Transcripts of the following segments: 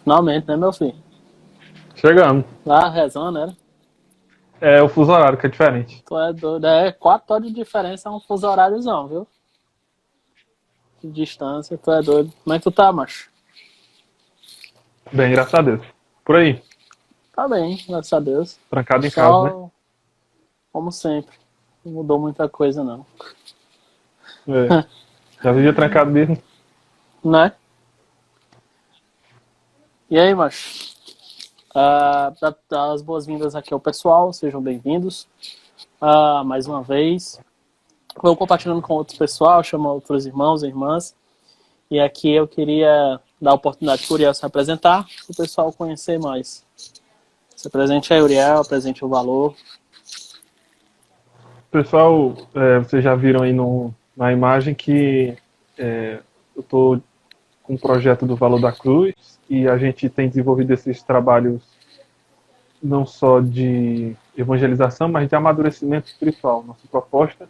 Finalmente, né, meu filho? Chegamos. Lá rezando, né? É o fuso horário que é diferente. Tu é doido. É 4 horas de diferença, é um fuso horáriozão, viu? De distância, tu é doido. Como é que tu tá, macho? Bem, graças a Deus. Por aí, Tá bem, graças a Deus. trancado em casa, né? Só como sempre. Não mudou muita coisa, não. É. Já vivia trancado mesmo. Né? E aí, macho? Dá as boas-vindas aqui ao pessoal, sejam bem-vindos. Mais uma vez. Vou compartilhando com outros pessoal, chamo outros irmãos e irmãs. E aqui eu queria dar a oportunidade para o Uriel se apresentar, para o pessoal conhecer mais. Se apresente aí, Uriel, apresente o valor. Pessoal, vocês já viram aí na imagem que eu estou com um projeto do Valor da Cruz e a gente tem desenvolvido esses trabalhos não só de evangelização, mas de amadurecimento espiritual. Nossa proposta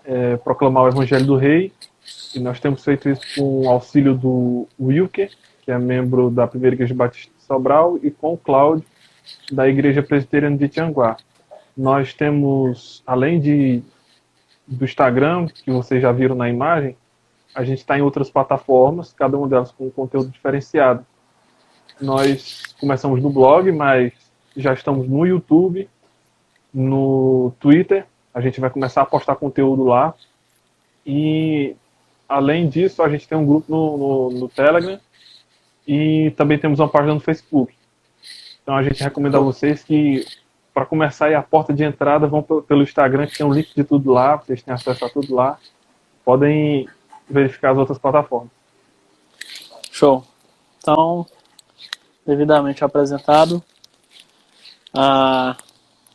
é proclamar o Evangelho do Rei e nós temos feito isso com o auxílio do Wilker, que é membro da Primeira Igreja Batista de Sobral, e com o Cláudio, da Igreja Presbiteriana de Tianguá. Nós temos, além do Instagram, que vocês já viram na imagem, a gente está em outras plataformas, cada uma delas com um conteúdo diferenciado. Nós começamos no blog, mas já estamos no YouTube, no Twitter, a gente vai começar a postar conteúdo lá. E, além disso, a gente tem um grupo no Telegram e também temos uma página no Facebook. Então a gente recomenda a vocês que, para começar aí a porta de entrada, vão pelo Instagram, que tem um link de tudo lá, vocês têm acesso a tudo lá. Podem verificar as outras plataformas. Show. Então, devidamente apresentado,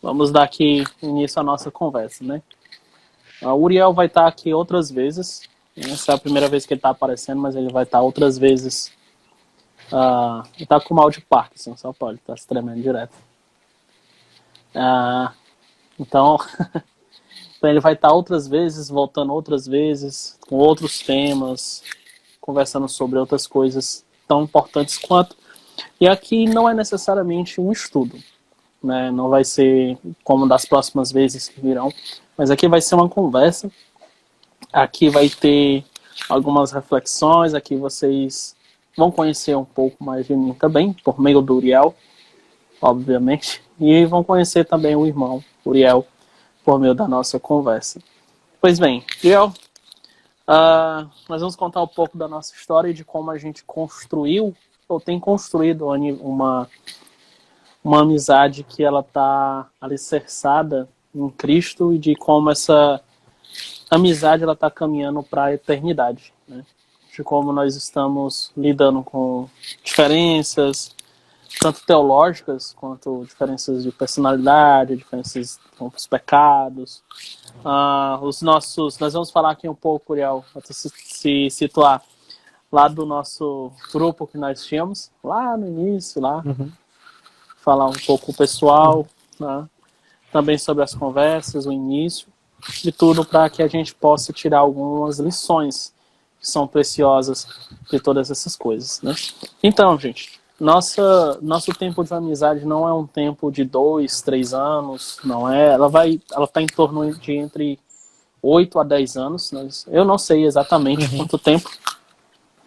vamos dar aqui início à nossa conversa, né? O Uriel vai estar aqui outras vezes. Essa é a primeira vez que ele está aparecendo, mas ele vai estar outras vezes. Ele está com mal de Parkinson, só pode, está se tremendo direto. Então, então ele vai estar outras vezes, voltando outras vezes, com outros temas, conversando sobre outras coisas tão importantes quanto. E aqui não é necessariamente um estudo, né? Não vai ser como das próximas vezes que virão, mas aqui vai ser uma conversa. Aqui vai ter algumas reflexões, aqui vocês vão conhecer um pouco mais de mim também, por meio do Uriel, obviamente, e vão conhecer também o irmão Uriel, por meio da nossa conversa. Pois bem, Uriel, nós vamos contar um pouco da nossa história e de como a gente construiu, ou tem construído uma amizade que ela está alicerçada em Cristo e de como essa amizade ela está caminhando para a eternidade, né? De como nós estamos lidando com diferenças, tanto teológicas quanto diferenças de personalidade, diferenças com os pecados. Nós vamos falar aqui um pouco, Uriel, para se situar lá do nosso grupo que nós tínhamos, lá no início, falar um pouco com o pessoal, né? Também sobre as conversas, o início, de tudo para que a gente possa tirar algumas lições que são preciosas de todas essas coisas, né? Então, gente, nosso tempo de amizade não é um tempo de 2, 3 anos, não é? Ela está em torno de entre 8 a 10 anos, né? Eu não sei exatamente quanto tempo,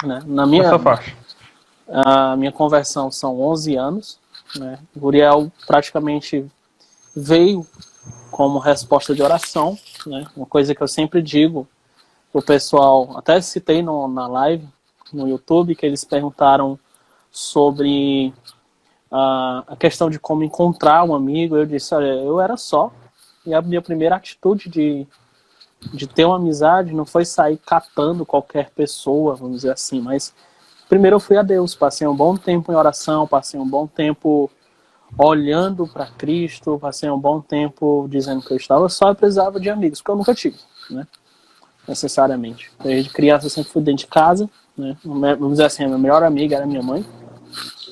né? Essa faixa. A minha conversão são 11 anos, né? O Uriel praticamente veio como resposta de oração, né? Uma coisa que eu sempre digo o pessoal, até citei na live no YouTube, que eles perguntaram sobre a questão de como encontrar um amigo. Eu disse, olha, eu era só, e a minha primeira atitude de ter uma amizade não foi sair catando qualquer pessoa, vamos dizer assim, mas primeiro eu fui a Deus, passei um bom tempo em oração, passei um bom tempo olhando para Cristo, passei um bom tempo dizendo que eu estava só e precisava de amigos, porque eu nunca tive, né? Necessariamente. Desde criança eu sempre fui dentro de casa, né? Vamos dizer assim, a minha melhor amiga era minha mãe,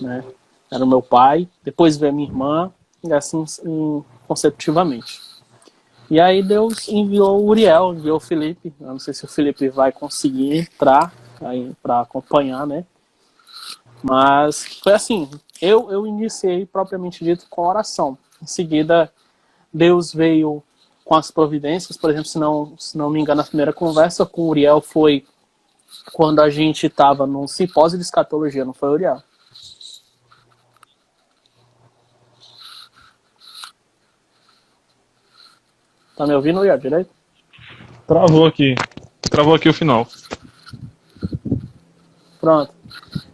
né? Era o meu pai, depois veio a minha irmã, e assim consecutivamente. E aí Deus enviou o Uriel, enviou o Felipe. Eu não sei se o Felipe vai conseguir entrar aí para acompanhar, né? Mas foi assim, eu iniciei propriamente dito com oração. Em seguida, Deus veio com as providências, por exemplo, se não me engano, a primeira conversa com o Uriel foi quando a gente estava num simpósio de escatologia, não foi, Uriel? Tá me ouvindo, Uriel, direito? Travou aqui. Travou aqui o final. Pronto.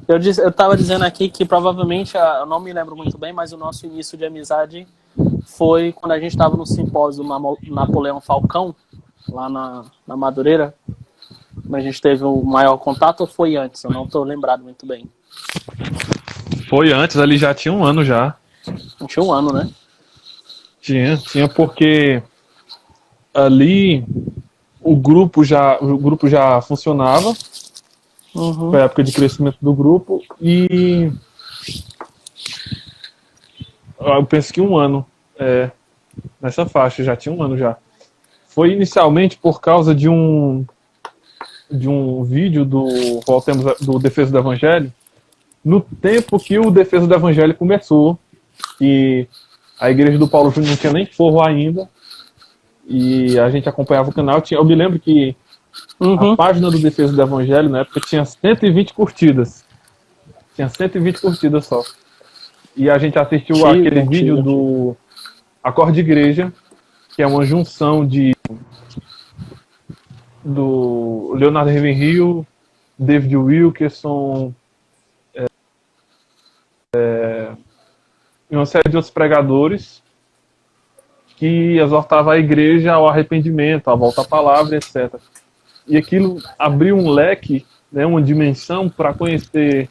Eu estava dizendo aqui que provavelmente, eu não me lembro muito bem, mas o nosso início de amizade foi quando a gente estava no simpósio Napoleão Falcão, lá na Madureira. A gente teve o maior contato ou foi antes? Eu não estou lembrado muito bem. Foi antes, ali já tinha um ano já. Não tinha um ano, né? Tinha porque ali o grupo já funcionava. Uhum. Foi a época de crescimento do grupo e eu penso que um ano nessa faixa, já tinha um ano já. Foi inicialmente por causa de um vídeo do Defesa do Evangelho, no tempo que o Defesa do Evangelho começou, e a igreja do Paulo Júnior não tinha nem forro ainda, e a gente acompanhava o canal. Eu me lembro que a página do Defesa do Evangelho, na época, tinha 120 curtidas. Tinha 120 curtidas só. E a gente assistiu aquele vídeo do Acorde Igreja, que é uma junção do Leonardo Ravenhill, David Wilkerson, e uma série de outros pregadores que exortava a igreja ao arrependimento, à volta à palavra, etc. E aquilo abriu um leque, né, uma dimensão para conhecer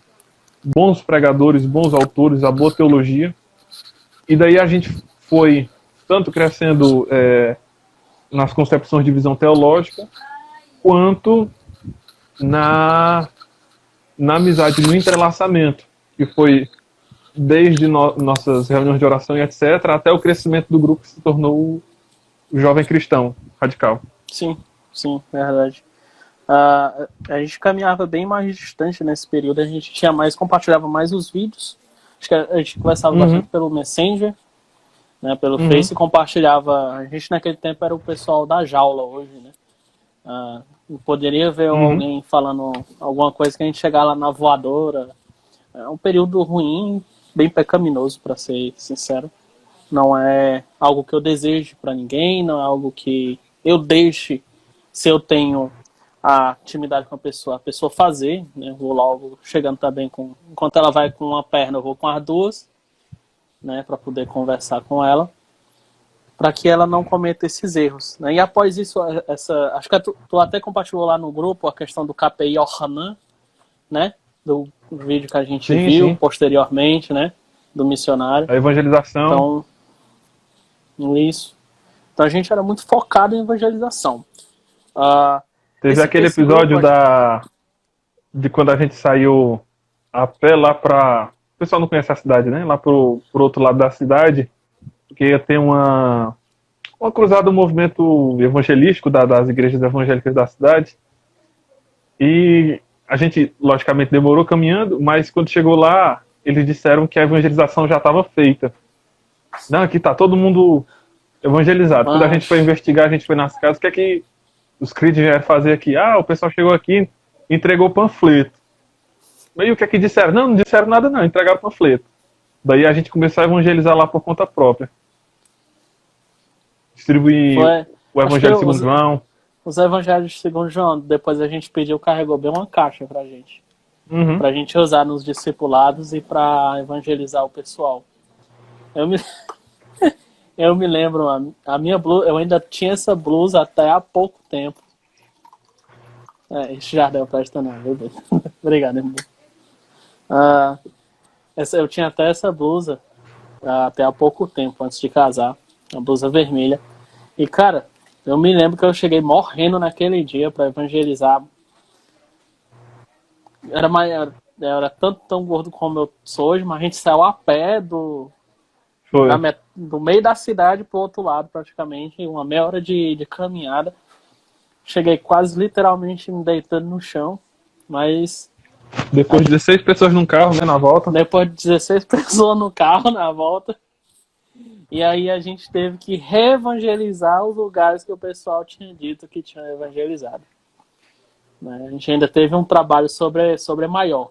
bons pregadores, bons autores, a boa teologia. E daí a gente foi tanto crescendo nas concepções de visão teológica, quanto na amizade, no entrelaçamento, que foi desde nossas reuniões de oração e etc., até o crescimento do grupo que se tornou o Jovem Cristão Radical. Sim, verdade. A gente caminhava bem mais distante nesse período, a gente compartilhava mais os vídeos, acho que a gente conversava bastante pelo Messenger, né, pelo Face, e compartilhava. A gente naquele tempo era o pessoal da jaula hoje, né? Poderia ver alguém falando alguma coisa que a gente chegar lá na voadora. É um período ruim, bem pecaminoso, para ser sincero. Não é algo que eu desejo para ninguém, não é algo que eu deixe, se eu tenho a intimidade com a pessoa fazer, né? Vou logo chegando também enquanto ela vai com uma perna, eu vou com as duas, né, para poder conversar com ela, para que ela não cometa esses erros, né? E após isso, acho que tu até compartilhou lá no grupo a questão do KPI Hanan, né? Do vídeo que a gente viu posteriormente, né? Do missionário. A evangelização. Então, isso. Então a gente era muito focado em evangelização. Teve aquele episódio de quando a gente saiu a pé lá para... O pessoal não conhece a cidade, né? Lá pro outro lado da cidade, porque ia ter uma cruzada do movimento evangelístico das igrejas evangélicas da cidade. E a gente, logicamente, demorou caminhando, mas quando chegou lá, eles disseram que a evangelização já estava feita. Não, aqui tá todo mundo evangelizado. Quando a gente foi investigar, a gente foi nas casas, o que é que os crentes vieram fazer aqui? O pessoal chegou aqui e entregou panfleto. E o que é que disseram? Não disseram nada não, entregaram panfleto. Daí a gente começou a evangelizar lá por conta própria. Distribuir o Evangelho segundo João. Os Evangelhos segundo João, depois a gente pediu, carregou bem uma caixa pra gente. Pra gente usar nos discipulados e pra evangelizar o pessoal. Eu me lembro, a minha blusa, eu ainda tinha essa blusa até há pouco tempo. Esse Jardel presta não, meu Deus. Obrigado, irmão. Eu tinha até essa blusa até há pouco tempo, antes de casar. Uma blusa vermelha. E, cara, eu me lembro que eu cheguei morrendo naquele dia para evangelizar. Era tanto tão gordo como eu sou hoje, mas a gente saiu a pé do meio da cidade pro outro lado, praticamente, uma meia hora de caminhada. Cheguei quase literalmente me deitando no chão, mas Depois de 16 pessoas num carro, né, na volta. Depois de 16 pessoas no carro na volta. E aí a gente teve que reevangelizar os lugares que o pessoal tinha dito que tinha evangelizado. Né? A gente ainda teve um trabalho sobre maior.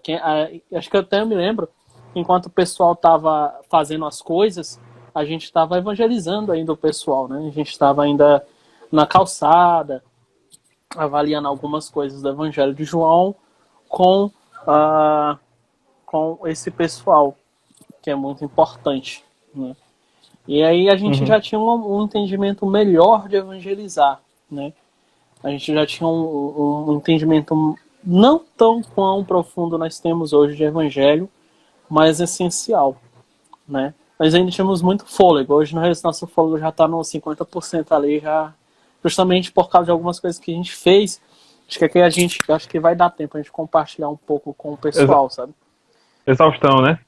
Acho que eu até me lembro, enquanto o pessoal estava fazendo as coisas, a gente estava evangelizando ainda o pessoal. Né? A gente estava ainda na calçada, avaliando algumas coisas do Evangelho de João com esse pessoal, que é muito importante. Né? E aí a gente já tinha um entendimento melhor de evangelizar, né? A gente já tinha um entendimento não tão quão profundo nós temos hoje de evangelho, mas essencial, né? Nós ainda tínhamos muito fôlego. Hoje nosso fôlego já está no 50% ali, já, justamente por causa de algumas coisas que a gente fez. Acho que aqui acho que vai dar tempo a gente compartilhar um pouco com o pessoal, sabe? Exaustão, né?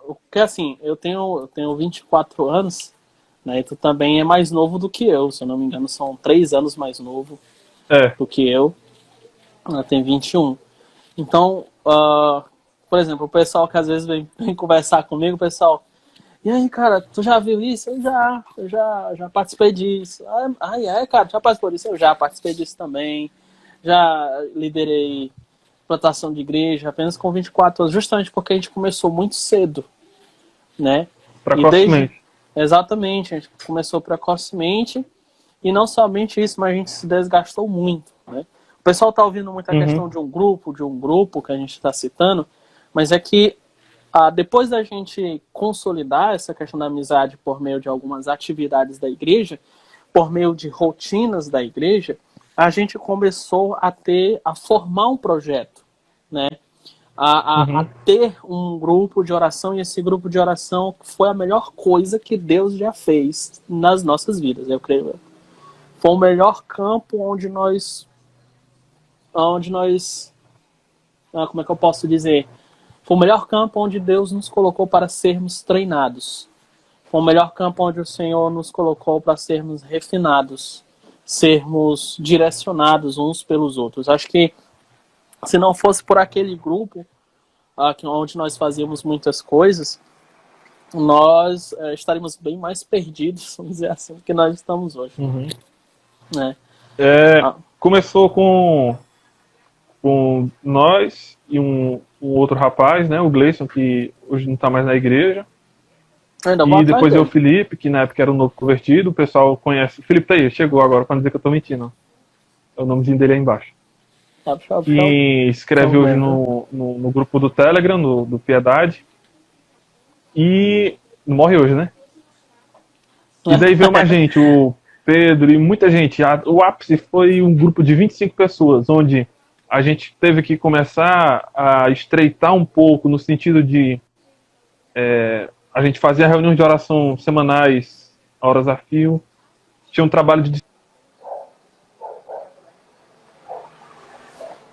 Porque assim, eu tenho 24 anos, né? E tu também é mais novo do que eu, se eu não me engano, são 3 anos mais novo do que eu. Ela tem 21. Então, por exemplo, o pessoal que às vezes vem conversar comigo, o pessoal, e aí, cara, tu já viu isso? Eu já participei disso. Cara, já participou disso? Eu já participei disso também. Já liderei plantação de igreja apenas com 24 anos, justamente porque a gente começou muito cedo, né? Precocemente. Exatamente, a gente começou precocemente, e não somente isso, mas a gente se desgastou muito, né? O pessoal está ouvindo muito a questão de um grupo que a gente está citando, mas é que depois da gente consolidar essa questão da amizade por meio de algumas atividades da igreja, por meio de rotinas da igreja, a gente começou a formar um projeto, né? A ter um grupo de oração, e esse grupo de oração foi a melhor coisa que Deus já fez nas nossas vidas, eu creio. Foi o melhor campo onde nós como é que eu posso dizer? Foi o melhor campo onde Deus nos colocou para sermos treinados. Foi o melhor campo onde o Senhor nos colocou para sermos refinados, sermos direcionados uns pelos outros. Acho que se não fosse por aquele grupo onde nós fazíamos muitas coisas, nós estaríamos bem mais perdidos, vamos dizer assim, do que nós estamos hoje. Né? Começou com nós e um outro rapaz, né, o Gleison, que hoje não está mais na igreja. E depois o Felipe, que na época era um novo convertido, o pessoal conhece. O Felipe tá aí, chegou agora para dizer que eu tô mentindo. É o nomezinho dele aí embaixo. E escreve hoje no grupo do Telegram, do Piedade. E morre hoje, né? E daí veio mais gente, o Pedro e muita gente. O ápice foi um grupo de 25 pessoas, onde a gente teve que começar a estreitar um pouco, no sentido de a gente fazia reuniões de oração semanais, a horas a fio. Tinha um trabalho de...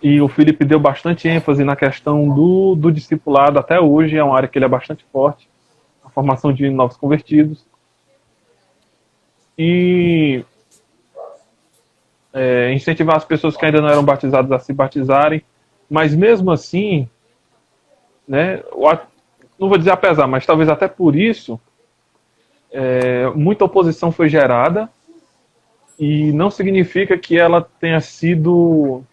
E o Felipe deu bastante ênfase na questão do discipulado. Até hoje é uma área que ele é bastante forte. A formação de novos convertidos. E incentivar as pessoas que ainda não eram batizadas a se batizarem. Mas mesmo assim, né, não vou dizer apesar, mas talvez até por isso, muita oposição foi gerada, e não significa que ela tenha sido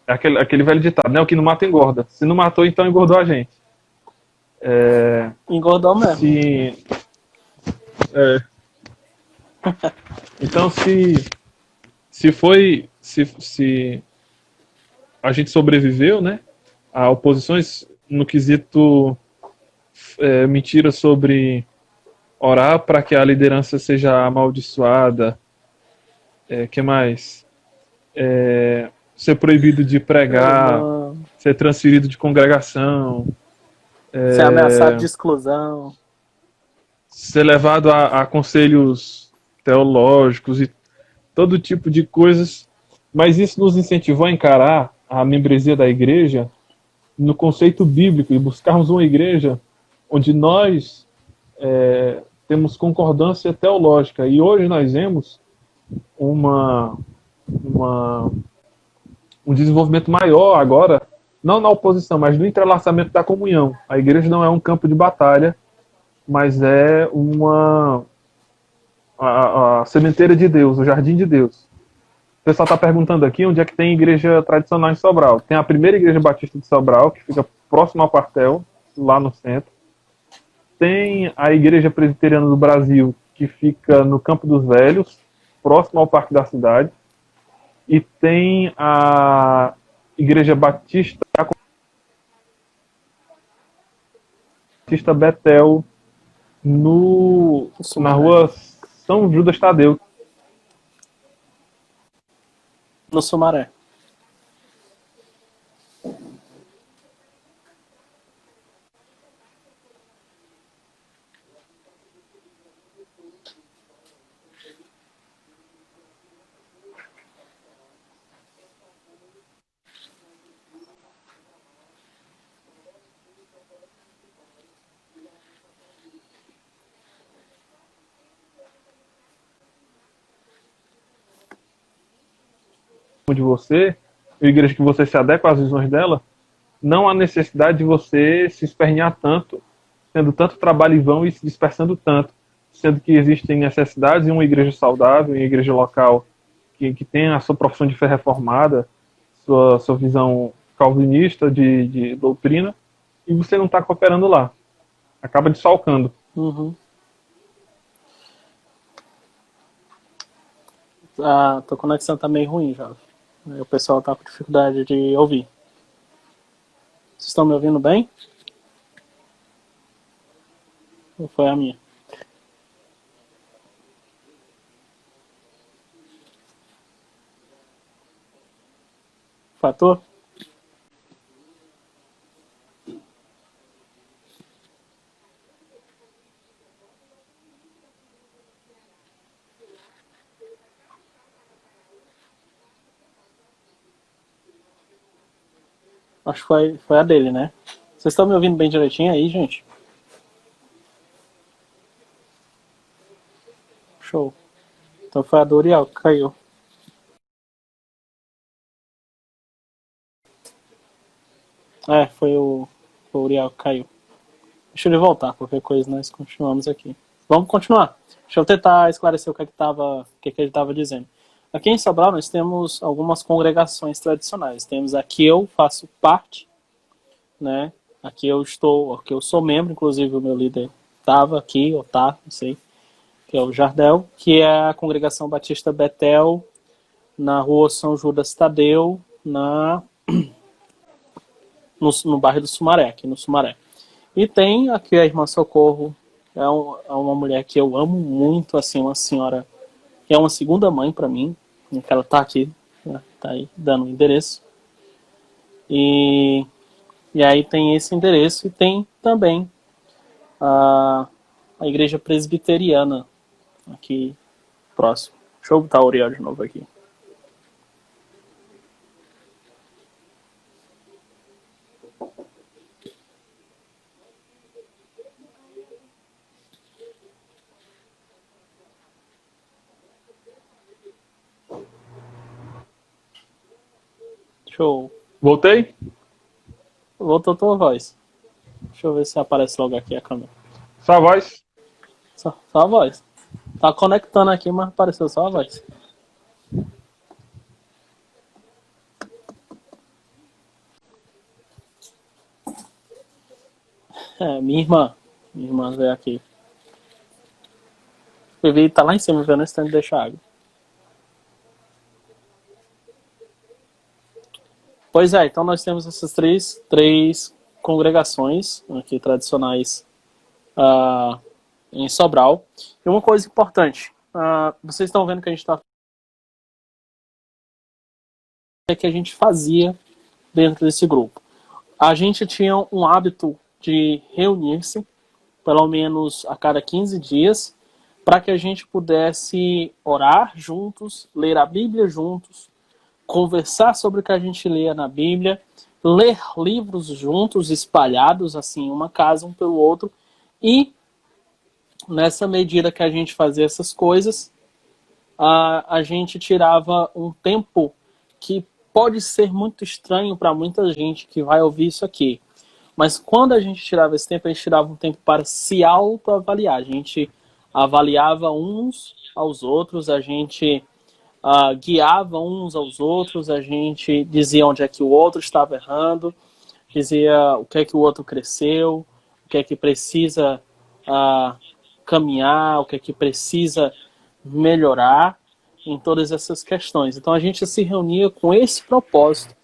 aquele velho ditado, né? O que não mata engorda. Se não matou, então engordou a gente. Engordou mesmo. Então, se a gente sobreviveu, né, a oposições no quesito mentira sobre orar para que a liderança seja amaldiçoada, que mais? Ser proibido de pregar, ser transferido de congregação, ser ameaçado de exclusão, ser levado a conselhos teológicos e todo tipo de coisas. Mas isso nos incentivou a encarar a membresia da igreja no conceito bíblico e buscarmos uma igreja onde nós temos concordância teológica. E hoje nós vemos uma um desenvolvimento maior agora, não na oposição, mas no entrelaçamento da comunhão. A igreja não é um campo de batalha, mas é a sementeira de Deus, o jardim de Deus. O pessoal está perguntando aqui onde é que tem igreja tradicional em Sobral. Tem a primeira igreja batista de Sobral, que fica próximo ao quartel, lá no centro. Tem a igreja presbiteriana do Brasil, que fica no Campo dos Velhos, próximo ao Parque da Cidade. E tem a igreja batista Betel, na rua São Judas Tadeu. No Sumaré. De você, a igreja que você se adequa às visões dela, não há necessidade de você se espernear tanto, tendo tanto trabalho em vão e se dispersando tanto, sendo que existem necessidades em uma igreja saudável, em uma igreja local que tem a sua profissão de fé reformada, sua visão calvinista de doutrina, e você não está cooperando lá. Acaba desfalcando. Uhum. A tua conexão tá meio ruim, já. O pessoal tá com dificuldade de ouvir. Vocês estão me ouvindo bem? Ou foi a minha? Fator? Acho que foi a dele, né? Vocês estão me ouvindo bem direitinho aí, gente? Show. Então foi a do Uriel que caiu. Foi o Uriel que caiu. Deixa ele voltar, qualquer coisa nós continuamos aqui. Vamos continuar. Deixa eu tentar esclarecer o que ele estava dizendo. Aqui em Sobral nós temos algumas congregações tradicionais. Temos a que eu faço parte, né? Aqui eu sou membro, inclusive o meu líder estava aqui, ou tá, não sei, que é o Jardel, que é a Congregação Batista Betel, na rua São Judas Tadeu, no bairro do Sumaré, aqui no Sumaré. E tem aqui a Irmã Socorro, é uma mulher que eu amo muito, assim, uma senhora que é uma segunda mãe para mim, que ela tá aqui, né, tá aí dando o endereço. E aí tem esse endereço e tem também a igreja presbiteriana aqui próximo. Deixa eu botar o Uriel de novo aqui. Show. Voltei? Voltou a tua voz. Deixa eu ver se aparece logo aqui a câmera. Só a voz? Só a voz. Tá conectando aqui, mas apareceu só a voz. Minha irmã veio aqui. O Vivi tá lá em cima vendo esse tanto de deixar água. Pois é, então nós temos essas três congregações aqui tradicionais em Sobral. E uma coisa importante, vocês estão vendo que a gente está que a gente fazia dentro desse grupo. A gente tinha um hábito de reunir-se pelo menos a cada 15 dias para que a gente pudesse orar juntos, ler a Bíblia juntos, conversar sobre o que a gente lia na Bíblia, ler livros juntos, espalhados assim, uma casa um pelo outro, e nessa medida que a gente fazia essas coisas, a gente tirava um tempo que pode ser muito estranho para muita gente que vai ouvir isso aqui. Mas quando a gente tirava esse tempo, a gente tirava um tempo para se autoavaliar. A gente avaliava uns aos outros, a gente guiava uns aos outros, a gente dizia onde é que o outro estava errando, dizia o que é que o outro cresceu, o que é que precisa caminhar, o que é que precisa melhorar em todas essas questões. Então a gente se reunia com esse propósito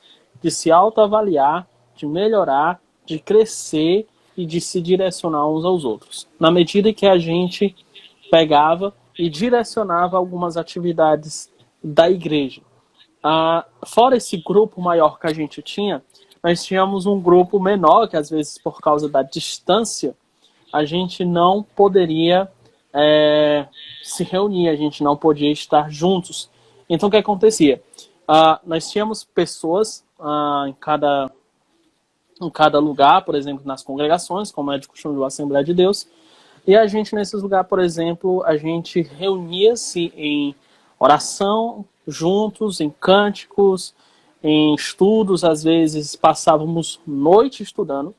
de se autoavaliar, de melhorar, de crescer e de se direcionar uns aos outros. Na medida que a gente pegava e direcionava algumas atividades da igreja. Fora esse grupo maior que a gente tinha, nós tínhamos um grupo menor, que às vezes por causa da distância, a gente não poderia se reunir, a gente não podia estar juntos. Então o que acontecia? Nós tínhamos pessoas em cada lugar, por exemplo, nas congregações, como é de costume da Assembleia de Deus, e a gente, nesses lugares, por exemplo, a gente reunia-se em oração, juntos, em cânticos, em estudos, às vezes passávamos noite estudando,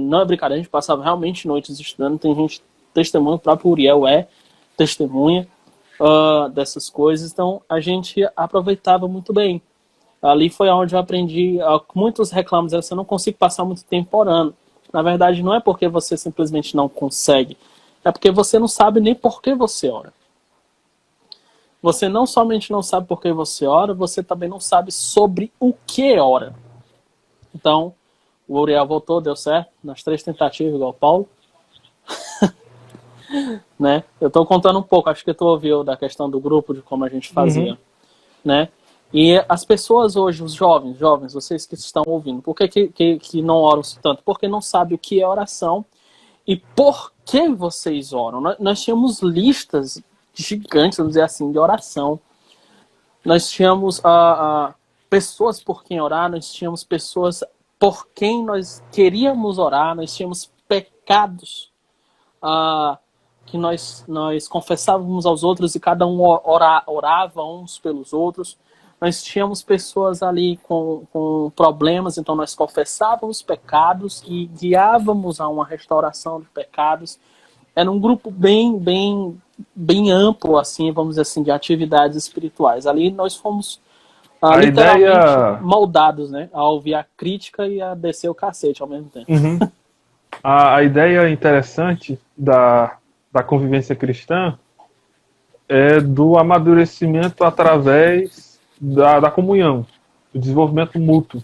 não é brincadeira, a gente passava realmente noites estudando, tem gente testemunha, o próprio Uriel testemunha dessas coisas, então a gente aproveitava muito bem. Ali foi onde eu aprendi, muitos reclamam, dizendo assim, eu não consigo passar muito tempo orando. Na verdade, não é porque você simplesmente não consegue, é porque você não sabe nem por que você ora. Você não somente não sabe por que você ora, você também não sabe sobre o que ora. Então, o Uriel voltou, deu certo, nas 3 tentativas, igual o Paulo. Né? Eu estou contando um pouco, acho que tu ouviu da questão do grupo, de como a gente fazia. Né? E as pessoas hoje, os jovens, vocês que estão ouvindo, por que não oram tanto? Porque não sabem o que é oração e por que vocês oram. Nós tínhamos listas gigantes, vamos dizer assim, de oração. Nós tínhamos pessoas por quem orar, nós tínhamos pessoas por quem nós queríamos orar, nós tínhamos pecados que nós confessávamos aos outros e cada um orava uns pelos outros. Nós tínhamos pessoas ali com problemas, então nós confessávamos pecados e guiávamos a uma restauração de pecados. Era um grupo bem amplo, assim, vamos dizer assim, de atividades espirituais. Ali nós fomos literalmente moldados, né, a ouvir a crítica e a descer o cacete ao mesmo tempo. A ideia interessante da convivência cristã é do amadurecimento através da comunhão, do desenvolvimento mútuo.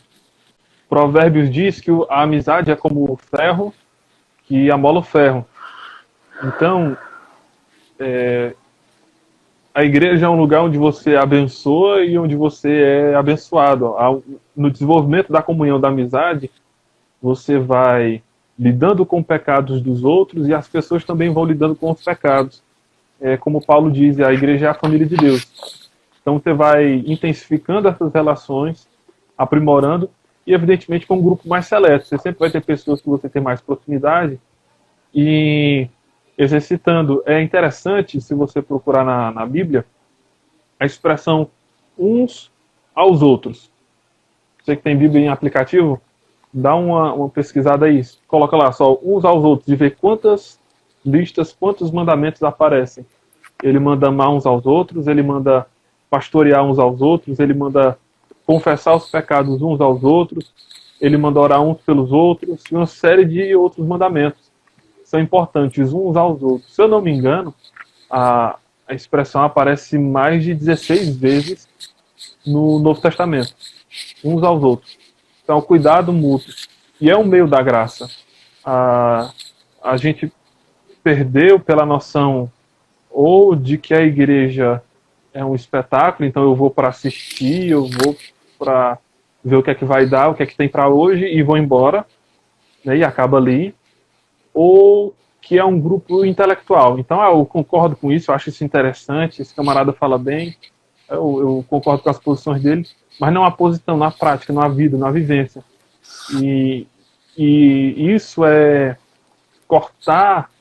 Provérbios diz que a amizade é como o ferro que amola o ferro. Então, a igreja é um lugar onde você abençoa e onde você é abençoado. No desenvolvimento da comunhão, da amizade, você vai lidando com pecados dos outros e as pessoas também vão lidando com os pecados. Como Paulo diz, a igreja é a família de Deus. Então você vai intensificando essas relações, aprimorando, e evidentemente com um grupo mais seleto. Você sempre vai ter pessoas que você tem mais proximidade e exercitando. É interessante, se você procurar na Bíblia, a expressão uns aos outros. Você que tem Bíblia em aplicativo, dá uma pesquisada aí. Coloca lá só uns aos outros e vê quantas listas, quantos mandamentos aparecem. Ele manda amar uns aos outros, ele manda pastorear uns aos outros, ele manda confessar os pecados uns aos outros, ele manda orar uns pelos outros, e uma série de outros mandamentos são importantes uns aos outros. Se eu não me engano, a expressão aparece mais de 16 vezes no Novo Testamento, uns aos outros. Então, cuidado mútuo. E é um meio da graça. A gente perdeu pela noção ou de que a igreja é um espetáculo, então eu vou para assistir, eu vou para ver o que é que vai dar, o que é que tem para hoje e vou embora, né, e acaba ali. Ou que é um grupo intelectual. Então eu concordo com isso, eu acho isso interessante, esse camarada fala bem, eu concordo com as posições dele, mas não há posição na prática, na vida, na vivência. E isso é cortar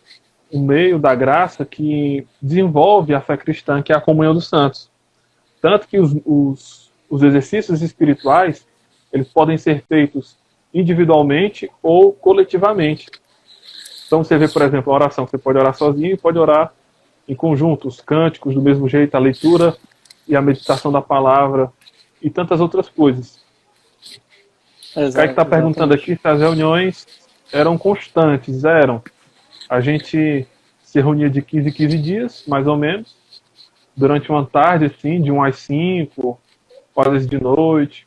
o meio da graça que desenvolve a fé cristã, que é a comunhão dos santos. Tanto que os os exercícios espirituais, eles podem ser feitos individualmente ou coletivamente. Então você vê, por exemplo, a oração, você pode orar sozinho e pode orar em conjunto, os cânticos do mesmo jeito, a leitura e a meditação da palavra e tantas outras coisas. O Kaique está perguntando aqui se as reuniões eram constantes. Eram. A gente se reunia de 15 em 15 dias, mais ou menos, durante uma tarde, assim, de 1 às 5, horas de noite,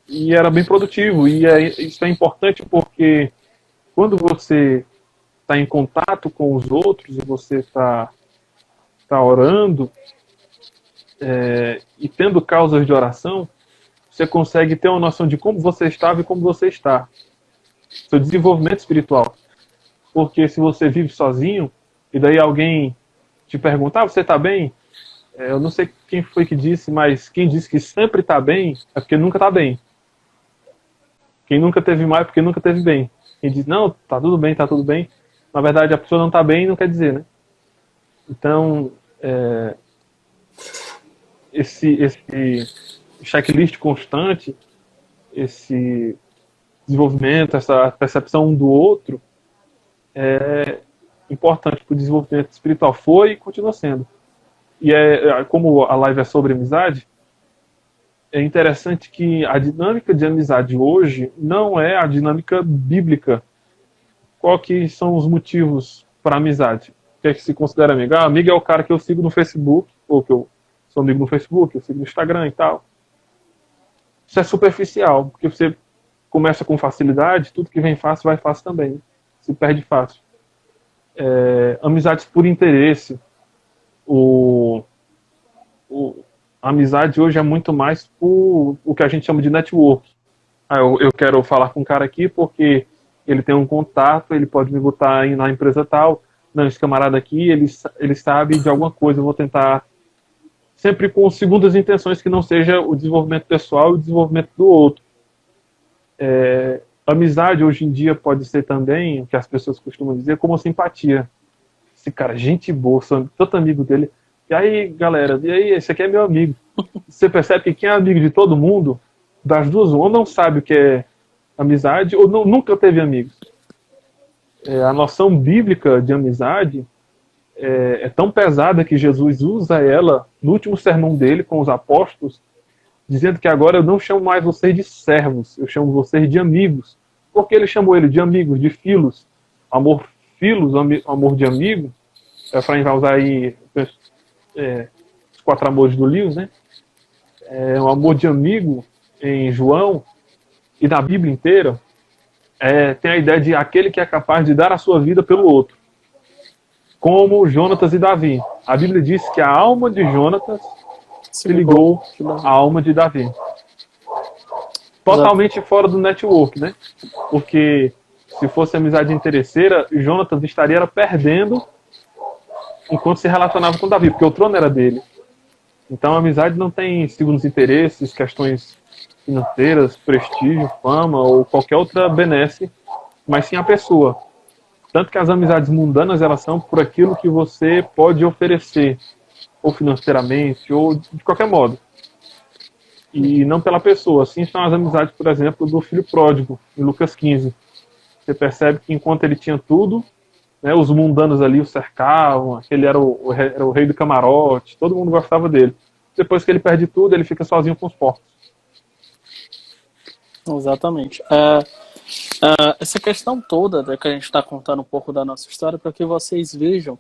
e era bem produtivo. E isso é importante porque quando você está em contato com os outros e você está orando e tendo causas de oração, você consegue ter uma noção de como você estava e como você está. Seu desenvolvimento espiritual. Porque se você vive sozinho, e daí alguém te pergunta, você está bem? Eu não sei quem foi que disse, mas quem disse que sempre está bem, é porque nunca está bem. Quem nunca teve mal é porque nunca teve bem. Quem diz, não, está tudo bem, na verdade a pessoa não está bem, não quer dizer, né? Então, esse checklist constante, esse desenvolvimento, essa percepção um do outro, é importante para o desenvolvimento espiritual. Foi e continua sendo. E como a live é sobre amizade, é interessante que a dinâmica de amizade hoje não é a dinâmica bíblica. Qual que são os motivos para amizade? O que é que se considera amigo? Amigo é o cara que eu sigo no Facebook, ou que eu sou amigo no Facebook, eu sigo no Instagram e tal. Isso é superficial, porque você começa com facilidade, tudo que vem fácil vai fácil também. Se perde fácil. Amizades por interesse. A amizade hoje é muito mais por o que a gente chama de network. Eu quero falar com um cara aqui porque ele tem um contato, ele pode me botar aí na empresa tal. Não, esse camarada aqui, ele sabe de alguma coisa, eu vou tentar sempre com segundas intenções que não seja o desenvolvimento pessoal e o desenvolvimento do outro. Amizade hoje em dia pode ser também, o que as pessoas costumam dizer, como simpatia. Esse cara, gente boa, sou tanto amigo dele. E aí, galera, esse aqui é meu amigo. Você percebe que quem é amigo de todo mundo, das duas, ou não sabe o que é amizade, ou nunca teve amigos. A noção bíblica de amizade é tão pesada que Jesus usa ela no último sermão dele com os apóstolos, dizendo que agora eu não chamo mais vocês de servos, eu chamo vocês de amigos. Porque ele chamou ele de amigos, de filos. Amor filos, amor de amigo. Efraim vai usar aí os 4 amores do Lewis, né? O amor de amigo em João e na Bíblia inteira tem a ideia de aquele que é capaz de dar a sua vida pelo outro. Como Jonatas e Davi. A Bíblia diz que a alma de Jonatas se ligou à alma de Davi. Totalmente fora do network, né? Porque se fosse amizade interesseira, Jonatas estaria perdendo enquanto se relacionava com Davi, porque o trono era dele. Então a amizade não tem segundos interesses, questões financeiras, prestígio, fama ou qualquer outra benesse, mas sim a pessoa. Tanto que as amizades mundanas, elas são por aquilo que você pode oferecer, ou financeiramente, ou de qualquer modo. E não pela pessoa. Assim são as amizades, por exemplo, do filho pródigo, em Lucas 15. Você percebe que enquanto ele tinha tudo, né, os mundanos ali o cercavam, ele era o rei do camarote, todo mundo gostava dele. Depois que ele perde tudo, ele fica sozinho com os porcos. Exatamente. Essa questão toda que a gente está contando um pouco da nossa história, para que vocês vejam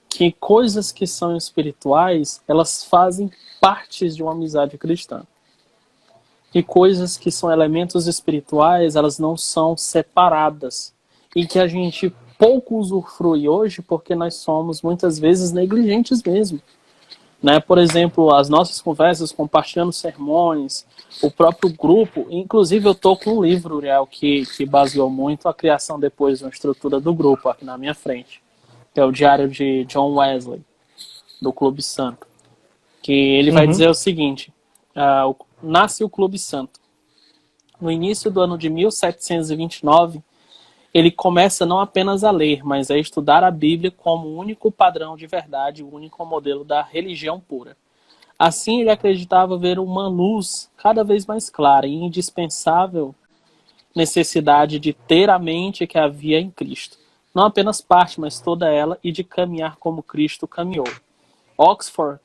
que coisas que são espirituais, elas fazem parte de uma amizade cristã. E coisas que são elementos espirituais, elas não são separadas. E que a gente pouco usufrui hoje porque nós somos muitas vezes negligentes mesmo. Né? Por exemplo, as nossas conversas, compartilhando sermões, o próprio grupo, inclusive eu estou com um livro, Uriel, que baseou muito a criação depois de uma estrutura do grupo aqui na minha frente, que é o Diário de John Wesley, do Clube Santo, que ele vai dizer o seguinte: nasce o Clube Santo. No início do ano de 1729, ele começa não apenas a ler, mas a estudar a Bíblia como o único padrão de verdade, o único modelo da religião pura. Assim, ele acreditava ver uma luz cada vez mais clara e indispensável necessidade de ter a mente que havia em Cristo. Não apenas parte, mas toda ela, e de caminhar como Cristo caminhou. Oxford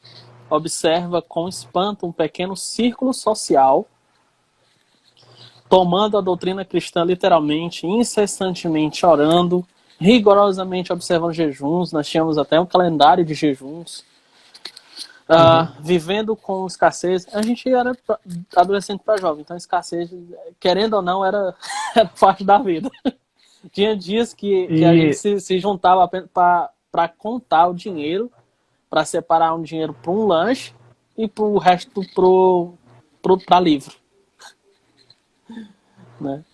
observa com espanto um pequeno círculo social tomando a doutrina cristã literalmente, incessantemente orando, rigorosamente observando jejuns. Nós tínhamos até um calendário de jejuns. Vivendo com escassez. A gente era adolescente para jovem, então escassez, querendo ou não, era parte da vida. Tinha dias que a gente se juntava para contar o dinheiro, para separar um dinheiro para um lanche e para o resto para livro. Né?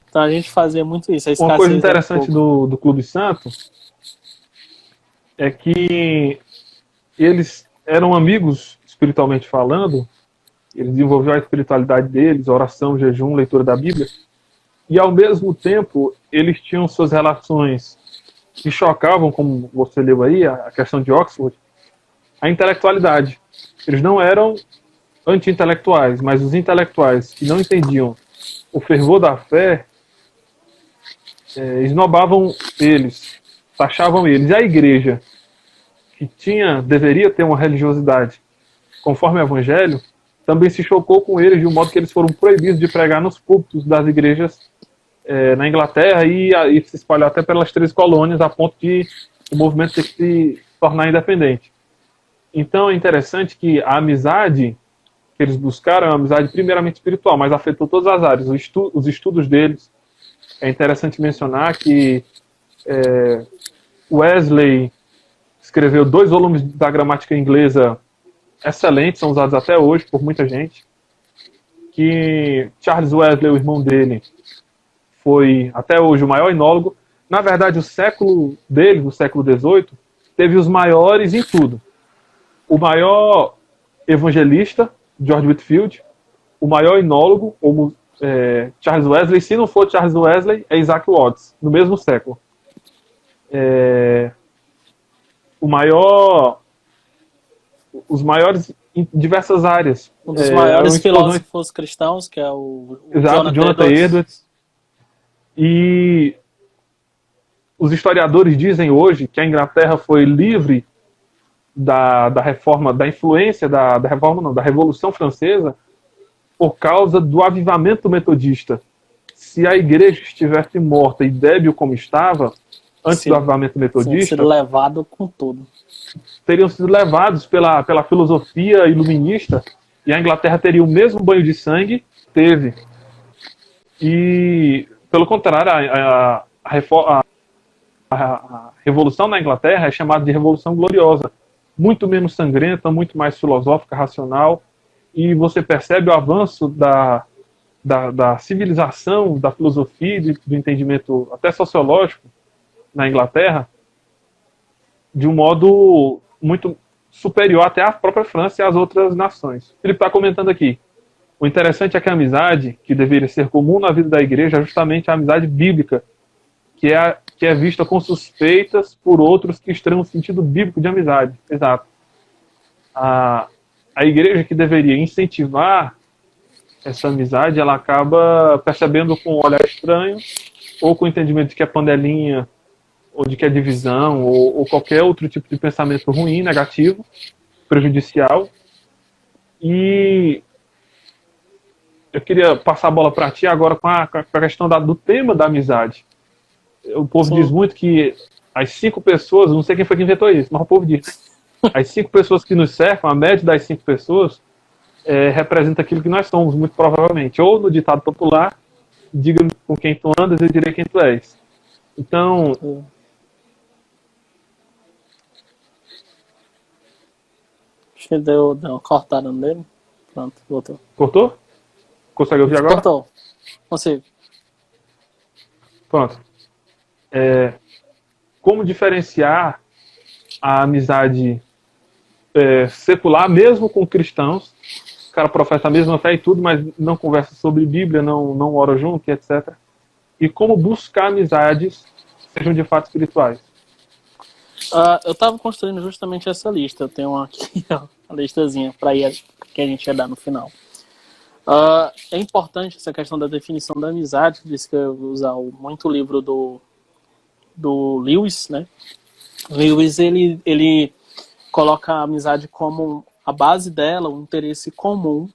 Então a gente fazia muito isso. Uma coisa interessante do Clube Santo é que eles eram amigos espiritualmente falando, eles desenvolviam a espiritualidade deles, oração, jejum, leitura da Bíblia, e ao mesmo tempo eles tinham suas relações que chocavam, como você leu aí, a questão de Oxford, a intelectualidade. Eles não eram anti-intelectuais, mas os intelectuais que não entendiam o fervor da fé esnobavam eles, taxavam eles. E a igreja, que deveria ter uma religiosidade conforme o Evangelho, também se chocou com eles de um modo que eles foram proibidos de pregar nos púlpitos das igrejas na Inglaterra e se espalhou até pelas 13 colônias, a ponto de o movimento ter que se tornar independente. Então é interessante que a amizade que eles buscaram é uma amizade primeiramente espiritual, mas afetou todas as áreas, os estudos deles. É interessante mencionar que Wesley escreveu 2 volumes da gramática inglesa excelentes, são usados até hoje por muita gente. Que Charles Wesley, o irmão dele, foi até hoje o maior enólogo. Na verdade, o século dele, do século XVIII, teve os maiores em tudo. O maior evangelista, George Whitefield, o maior enólogo, Charles Wesley. Se não for Charles Wesley, é Isaac Watts, no mesmo século. Os maiores em diversas áreas. Um dos maiores filósofos cristãos, que é o Jonathan Edwards. E os historiadores dizem hoje que a Inglaterra foi livre da reforma, da influência da reforma, não, da Revolução Francesa, por causa do avivamento metodista. Se a igreja estivesse morta e débil como estava, antes do avivamento metodista, sido levado com tudo. Teriam sido levados pela filosofia iluminista, e a Inglaterra teria o mesmo banho de sangue teve. E, pelo contrário, a revolução na Inglaterra é chamada de Revolução Gloriosa, muito menos sangrenta, muito mais filosófica, racional, e você percebe o avanço da civilização, da filosofia, do entendimento até sociológico na Inglaterra, de um modo muito superior até à própria França e às outras nações. Ele está comentando aqui. O interessante é que a amizade, que deveria ser comum na vida da igreja, é justamente a amizade bíblica, que é vista com suspeitas por outros que estranham o sentido bíblico de amizade. Exato. A igreja que deveria incentivar essa amizade, ela acaba percebendo com um olhar estranho, ou com o entendimento de que é panelinha, ou de que é divisão, ou qualquer outro tipo de pensamento ruim, negativo, prejudicial. E eu queria passar a bola para ti agora com a questão do tema da amizade. O povo diz muito que as 5 pessoas, não sei quem foi que inventou isso, mas o povo diz, as 5 pessoas que nos cercam, a média das 5 pessoas, representa aquilo que nós somos, muito provavelmente. Ou no ditado popular, diga-me com quem tu andas, eu direi quem tu és. Então, acho que deu uma cortada nele. Pronto, voltou. Cortou? Consegue ouvir agora? Cortou. Consigo. Pronto. Como diferenciar a amizade secular, mesmo com cristãos? O cara professa a mesma fé e tudo, mas não conversa sobre Bíblia, não ora junto, etc. E como buscar amizades que sejam de fato espirituais? Eu estava construindo justamente essa lista. Eu tenho uma aqui, ó. a listazinha para ir que a gente ia dar no final. É importante essa questão da definição da amizade. Disse que eu vou usar muito o livro do Lewis, né? Lewis, ele coloca a amizade como a base dela, um interesse comum,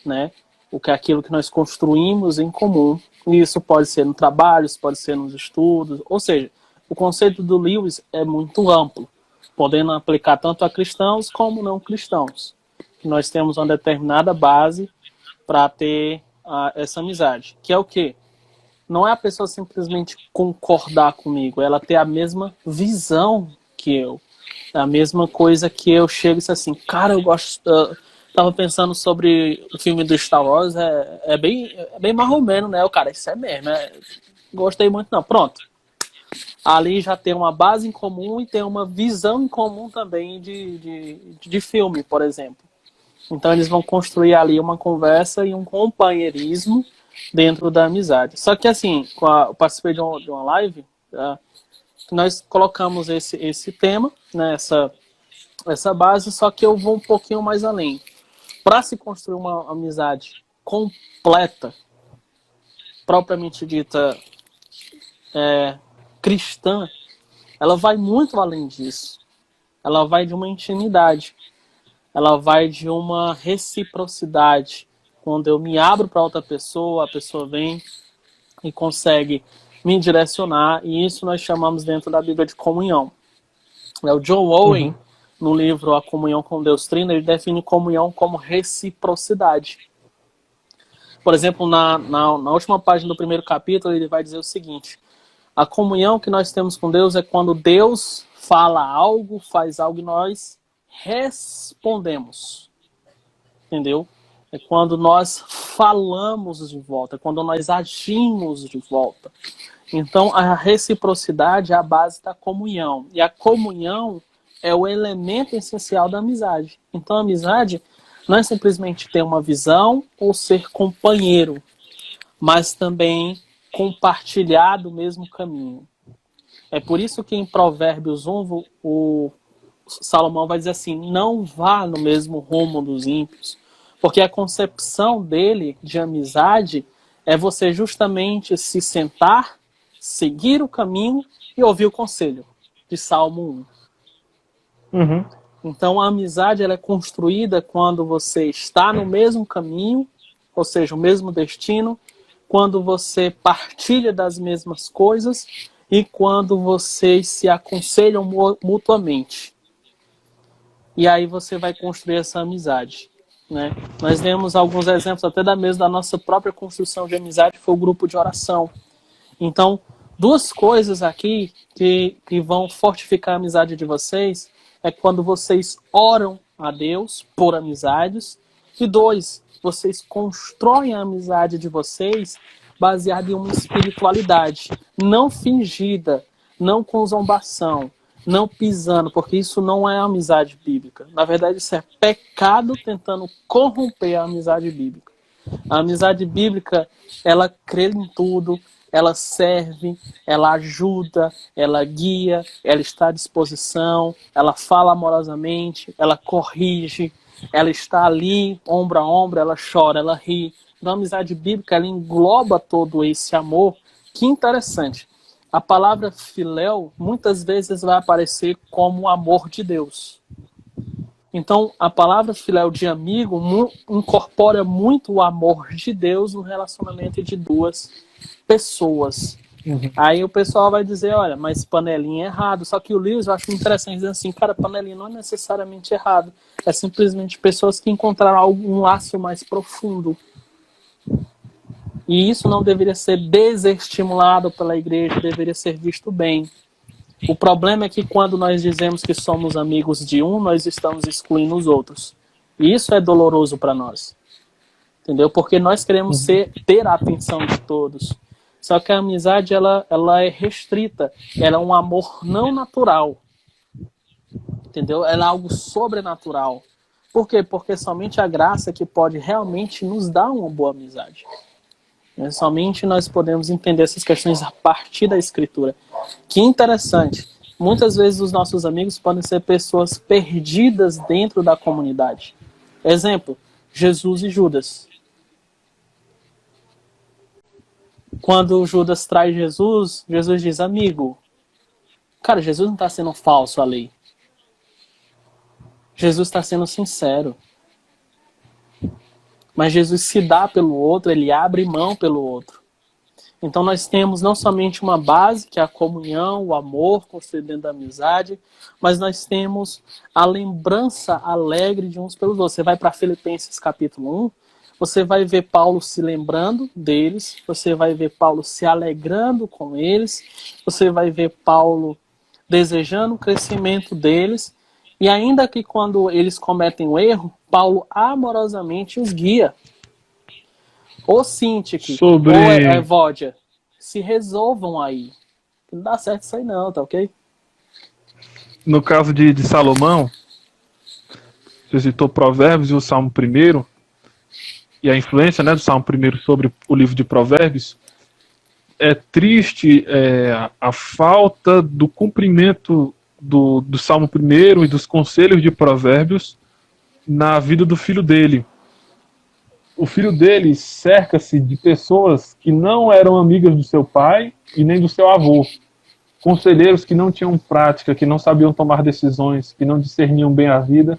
né? O que é aquilo que nós construímos em comum. E isso pode ser no trabalho, isso pode ser nos estudos. Ou seja, o conceito do Lewis é muito amplo, podendo aplicar tanto a cristãos como não cristãos. Nós temos uma determinada base para ter essa amizade, que é o quê? Não é a pessoa simplesmente concordar comigo, ela ter a mesma visão que eu, a mesma coisa que eu chego e disse assim, cara, eu gosto, tava pensando sobre o filme do Star Wars, é bem marromeno, né? O cara, isso é mesmo, gostei muito não, pronto. Ali já tem uma base em comum e tem uma visão em comum também de filme, por exemplo. Então eles vão construir ali uma conversa e um companheirismo dentro da amizade. Só que assim, eu participei de uma live, nós colocamos esse tema, né, essa base, só que eu vou um pouquinho mais além. Para se construir uma amizade completa, propriamente dita cristã, ela vai muito além disso. Ela vai de uma intimidade. Ela vai de uma reciprocidade. Quando eu me abro para outra pessoa, a pessoa vem e consegue me direcionar, e isso nós chamamos dentro da Bíblia de comunhão. O John Owen, no livro A Comunhão com Deus Trino, ele define comunhão como reciprocidade. Por exemplo, na última página do primeiro capítulo, ele vai dizer o seguinte: a comunhão que nós temos com Deus é quando Deus fala algo, faz algo e nós respondemos. Entendeu? É quando nós falamos de volta, é quando nós agimos de volta. Então, a reciprocidade é a base da comunhão. E a comunhão é o elemento essencial da amizade. Então, a amizade não é simplesmente ter uma visão ou ser companheiro, mas também compartilhar do mesmo caminho. É por isso que em Provérbios 1, o Salomão vai dizer assim, não vá no mesmo rumo dos ímpios, porque a concepção dele de amizade é você justamente se sentar, seguir o caminho e ouvir o conselho, de Salmo 1. Então a amizade ela é construída quando você está no mesmo caminho, ou seja, o mesmo destino, quando você partilha das mesmas coisas e quando vocês se aconselham mutuamente. E aí você vai construir essa amizade, né? Nós vemos alguns exemplos até da nossa própria construção de amizade, que foi o grupo de oração. Então, duas coisas aqui que vão fortificar a amizade de vocês é quando vocês oram a Deus por amizades, e 2, vocês constroem a amizade de vocês baseada em uma espiritualidade não fingida, não com zombação, não pisando, porque isso não é amizade bíblica. Na verdade, isso é pecado tentando corromper a amizade bíblica. A amizade bíblica, ela crê em tudo, ela serve, ela ajuda, ela guia, ela está à disposição, ela fala amorosamente, ela corrige, ela está ali, ombro a ombro, ela chora, ela ri. Então, a amizade bíblica, ela engloba todo esse amor. Que interessante. A palavra filéu muitas vezes vai aparecer como o amor de Deus. Então, a palavra filéu de amigo incorpora muito o amor de Deus no relacionamento de duas pessoas. Aí o pessoal vai dizer, olha, mas panelinha é errado. Só que o Lewis eu acho interessante dizer assim, cara, panelinha não é necessariamente errado. É simplesmente pessoas que encontraram algum laço mais profundo. E isso não deveria ser desestimulado pela igreja, deveria ser visto bem. O problema é que quando nós dizemos que somos amigos de um, nós estamos excluindo os outros. E isso é doloroso para nós. Entendeu? Porque nós queremos ter a atenção de todos. Só que a amizade, ela é restrita. Ela é um amor não natural. Entendeu? Ela é algo sobrenatural. Por quê? Porque somente a graça que pode realmente nos dar uma boa amizade. Somente nós podemos entender essas questões a partir da Escritura. Que interessante. Muitas vezes os nossos amigos podem ser pessoas perdidas dentro da comunidade. Exemplo, Jesus e Judas. Quando Judas traz Jesus, Jesus diz, amigo, cara, Jesus não está sendo falso ali. Jesus está sendo sincero. Mas Jesus se dá pelo outro, ele abre mão pelo outro. Então nós temos não somente uma base, que é a comunhão, o amor construído dentro da amizade, mas nós temos a lembrança alegre de uns pelos outros. Você vai para Filipenses capítulo 1, você vai ver Paulo se lembrando deles, você vai ver Paulo se alegrando com eles, você vai ver Paulo desejando o crescimento deles, e ainda que quando eles cometem o erro, Paulo amorosamente os guia. Ou Sintique, ou Evódia, se resolvam aí. Não dá certo isso aí não, tá ok? No caso de Salomão, você citou Provérbios e o Salmo 1, e a influência, né, do Salmo 1 sobre o livro de Provérbios. É triste a falta do cumprimento do Salmo 1 e dos conselhos de Provérbios na vida do filho dele. O filho dele cerca-se de pessoas que não eram amigas do seu pai e nem do seu avô. Conselheiros que não tinham prática, que não sabiam tomar decisões, que não discerniam bem a vida.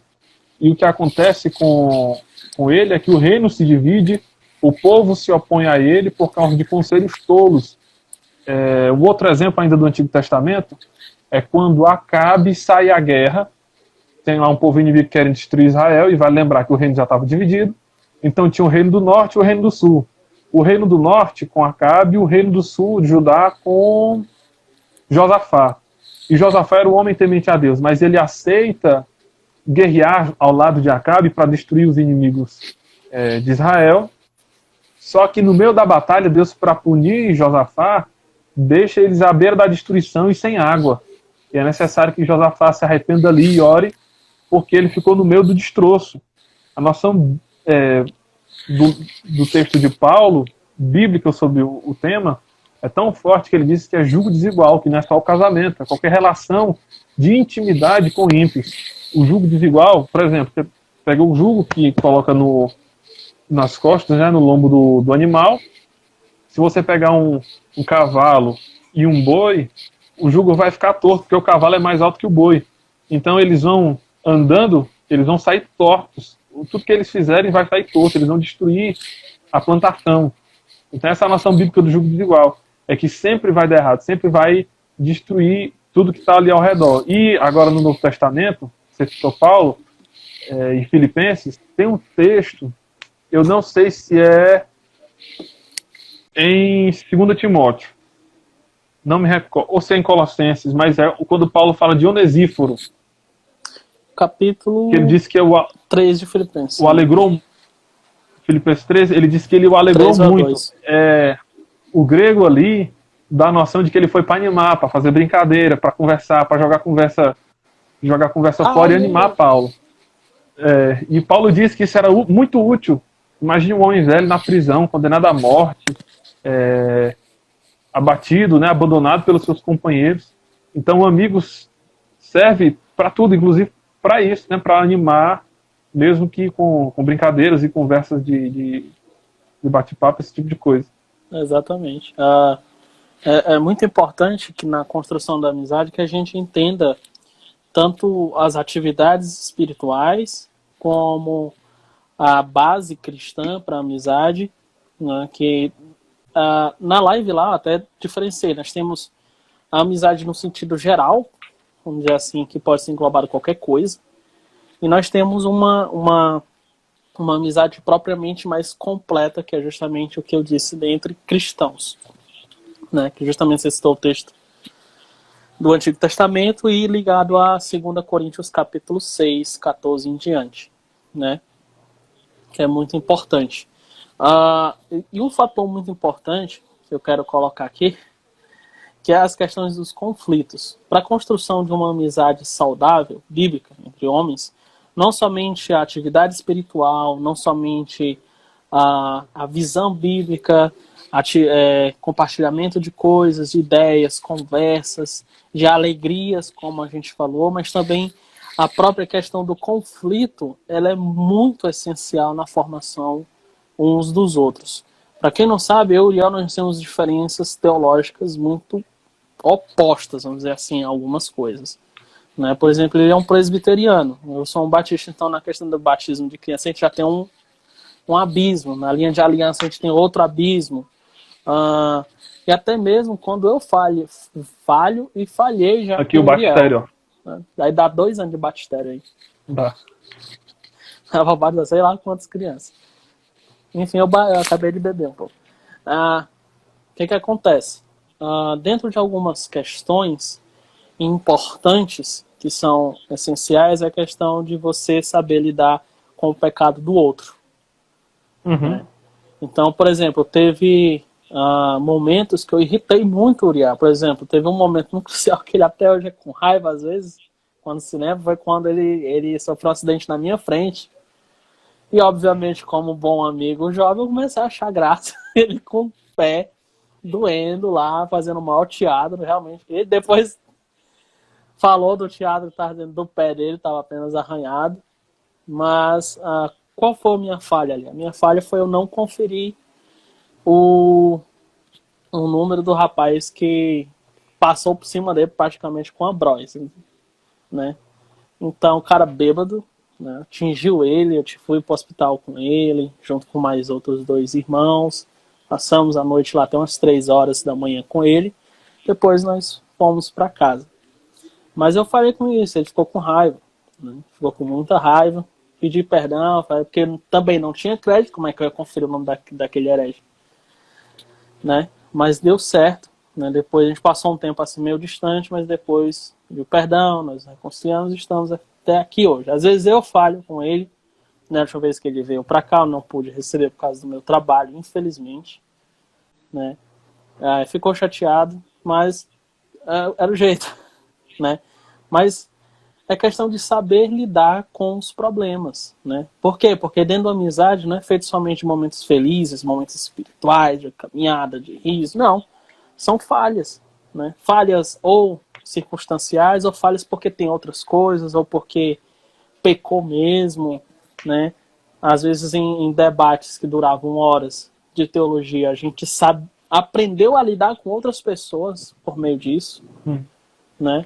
E o que acontece com ele é que o reino se divide, o povo se opõe a ele por causa de conselhos tolos. O outro exemplo ainda do Antigo Testamento é quando Acabe sai à guerra. Tem lá um povo inimigo que quer destruir Israel, e vai lembrar que o reino já estava dividido. Então tinha o reino do norte e o reino do sul. O reino do norte com Acabe e o reino do sul de Judá com Josafá. E Josafá era um homem temente a Deus, mas ele aceita guerrear ao lado de Acabe para destruir os inimigos de Israel. Só que no meio da batalha, Deus, para punir Josafá, deixa eles à beira da destruição e sem água. E é necessário que Josafá se arrependa ali e ore, porque ele ficou no meio do destroço. A noção do texto de Paulo, bíblica sobre o tema, é tão forte que ele diz que é julgo desigual, que não é só o casamento, é qualquer relação de intimidade com ímpios. O julgo desigual, por exemplo, você pega o jugo que coloca nas costas, né, no lombo do animal. Se você pegar um cavalo e um boi, o jugo vai ficar torto, porque o cavalo é mais alto que o boi. Então eles vão andando, eles vão sair tortos. Tudo que eles fizerem vai sair torto, eles vão destruir a plantação. Então essa é a noção bíblica do jugo desigual. É que sempre vai dar errado, sempre vai destruir tudo que está ali ao redor. E agora no Novo Testamento, você citou Paulo, em Filipenses, tem um texto, eu não sei se é em 2 Timóteo, não me recordo, ou se é em Colossenses, mas é quando Paulo fala de Onesíforo. Capítulo que ele disse que 3 de Filipenses. O alegrou, Filipenses 13, ele disse que ele o alegrou muito. O grego ali dá a noção de que ele foi para animar, para fazer brincadeira, para conversar, para jogar conversa fora e animar Paulo. E Paulo disse que isso era muito útil. Imagine um homem velho na prisão, condenado à morte, abatido, né, abandonado pelos seus companheiros. Então, amigos serve para tudo, inclusive para isso, né, para animar, mesmo que com brincadeiras e conversas de bate-papo, esse tipo de coisa. Exatamente. É muito importante que na construção da amizade que a gente entenda tanto as atividades espirituais como a base cristã para a amizade, né, que na live lá até diferenciei. Nós temos a amizade no sentido geral, vamos dizer assim, que pode ser englobado qualquer coisa, e nós temos uma amizade propriamente mais completa, que é justamente o que eu disse dentre cristãos, né, que justamente você citou o texto do Antigo Testamento e ligado a 2 Coríntios capítulo 6, 14 em diante, né, que é muito importante. E um fator muito importante que eu quero colocar aqui, que é as questões dos conflitos. Para a construção de uma amizade saudável, bíblica, entre homens, não somente a atividade espiritual, não somente a visão bíblica, compartilhamento de coisas, de ideias, conversas, de alegrias, como a gente falou, mas também a própria questão do conflito, ela é muito essencial na formação uns dos outros. Para quem não sabe, eu e o Uriel, nós temos diferenças teológicas muito opostas, vamos dizer assim, em algumas coisas. Né? Por exemplo, ele é um presbiteriano, eu sou um batista, então na questão do batismo de criança a gente já tem um abismo, na linha de aliança a gente tem outro abismo, e até mesmo quando eu falho e falhei já aqui com o batistério, né? Aí dá 2 anos de batistério aí. dá. Tava batizando sei lá quantas crianças. Enfim, eu acabei de beber um pouco. O que acontece? Dentro de algumas questões importantes, que são essenciais, é a questão de você saber lidar com o pecado do outro. Uhum. Né? Então, por exemplo, teve momentos que eu irritei muito o Uriah. Por exemplo, teve um momento muito crucial que ele até hoje é com raiva, às vezes, quando se lembra, foi quando ele sofreu um acidente na minha frente. E, obviamente, como bom amigo jovem, eu comecei a achar graça. Ele com o pé doendo lá, fazendo mal teatro, realmente. Ele depois falou do teatro que estava dentro do pé dele, estava apenas arranhado. Mas qual foi a minha falha ali? A minha falha foi eu não conferir o número do rapaz que passou por cima dele praticamente com a Bros, né? Então, o cara bêbado, né, atingiu ele, eu fui para o hospital com ele, junto com mais outros 2 irmãos. Passamos a noite lá até umas 3 horas da manhã com ele. Depois nós fomos para casa. Mas eu falei com isso, ele ficou com raiva, né? Ficou com muita raiva. Pedi perdão, porque também não tinha crédito, como é que eu ia conferir o nome daquele herege? Né? Mas deu certo. Né? Depois a gente passou um tempo assim meio distante, mas depois pediu perdão, nós reconciliamos e estamos até aqui hoje. Às vezes eu falho com ele, né? A última vez que ele veio para cá, eu não pude receber por causa do meu trabalho, infelizmente. Né? Ficou chateado, mas era o jeito. Né? Mas é questão de saber lidar com os problemas. Né? Por quê? Porque dentro da amizade não é feito somente de momentos felizes, momentos espirituais, de caminhada, de riso. Não. São falhas. Né? Falhas ou circunstanciais, ou falhas porque tem outras coisas, ou porque pecou mesmo. Né? Às vezes em debates que duravam horas de teologia, a gente aprendeu a lidar com outras pessoas por meio disso. Né?